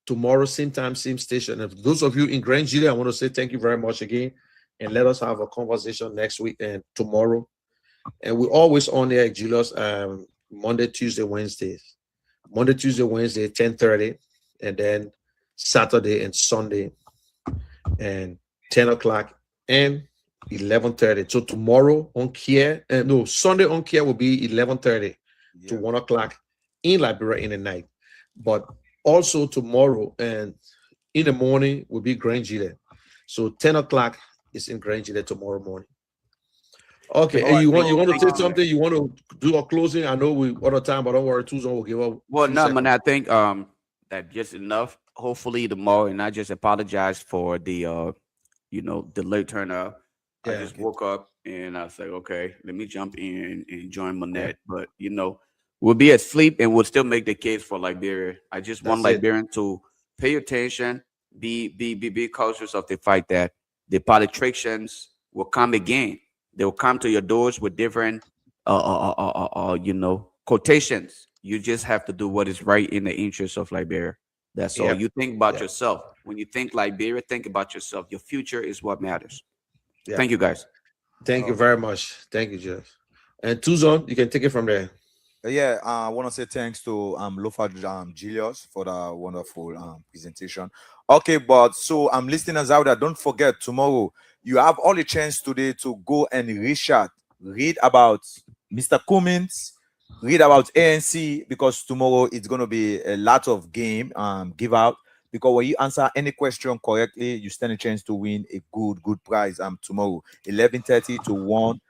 [SPEAKER 2] tomorrow, same time, same station. And those of you in Grand Gila, I want to say thank you very much again. And let us have a conversation next week and tomorrow. And we're always on there, Julius, Monday, Tuesday, Wednesdays. Monday, Tuesday, Wednesday, 10:30. And then Saturday and Sunday, and 10 o'clock and 11:30. So tomorrow on Kia, Sunday on Kia will be 11:30 to 1 o'clock in Liberia in the night. But also tomorrow and in the morning will be Grand Gila. So 10 o'clock is in Grand Gila tomorrow morning. Okay, and you want to say something? You want to do a closing? I know we out of time, but don't worry, Tuzon will give up.
[SPEAKER 6] Well, no, man, I think that just enough. Hopefully tomorrow, and I just apologize for the the late turnout. I just woke up and I was like, okay, let me jump in and join Manette. But we'll be asleep and we'll still make the case for Liberia. I just want Liberians to pay attention, be cautious of the fact that the politicians will come again. They will come to your doors with different quotations. You just have to do what is right in the interest of Liberia. That's all. You think about yourself. When you think Liberia, think about yourself. Your future is what matters. Thank you, guys.
[SPEAKER 2] Thank you very much. Thank you, Jeff. And Tuzon, you can take it from there.
[SPEAKER 1] Yeah, I want to say thanks to Lofa Julius for the wonderful presentation. Okay, but so listeners out there, don't forget tomorrow you have all the chance today to go and read about Mr. Cummings, read about ANC, because tomorrow it's going to be a lot of game give out, because when you answer any question correctly, you stand a chance to win a good prize tomorrow 11:30 to 1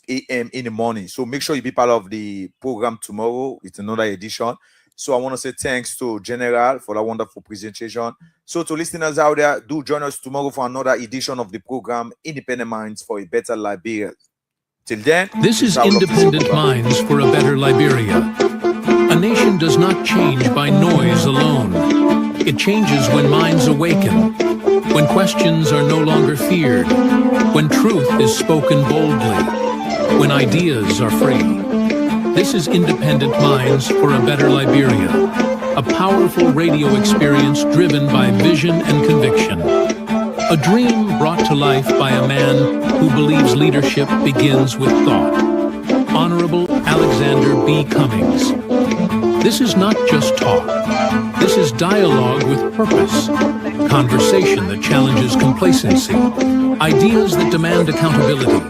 [SPEAKER 1] a.m. in the morning. So make sure you be part of the program tomorrow. It's another edition. So I want to say thanks to General for that wonderful presentation. So to listeners out there, do join us tomorrow for another edition of the program Independent Minds for a Better Liberia. Till then,
[SPEAKER 7] this is Independent Minds for a Better Liberia. A nation does not change by noise alone. It changes when minds awaken, when questions are no longer feared, when truth is spoken boldly, when ideas are free. This is Independent Minds for a Better Liberia, a powerful radio experience driven by vision and conviction. A dream brought to life by a man who believes leadership begins with thought. Honorable Alexander B. Cummings. This is not just talk. This is dialogue with purpose. Conversation that challenges complacency. Ideas that demand accountability.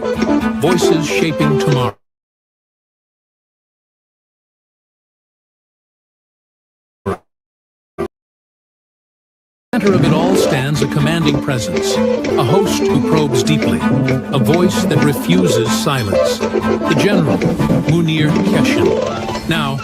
[SPEAKER 7] Voices shaping tomorrow. Center of it all stands a commanding presence, a host who probes deeply, a voice that refuses silence. The General, Munir Keshin. Now,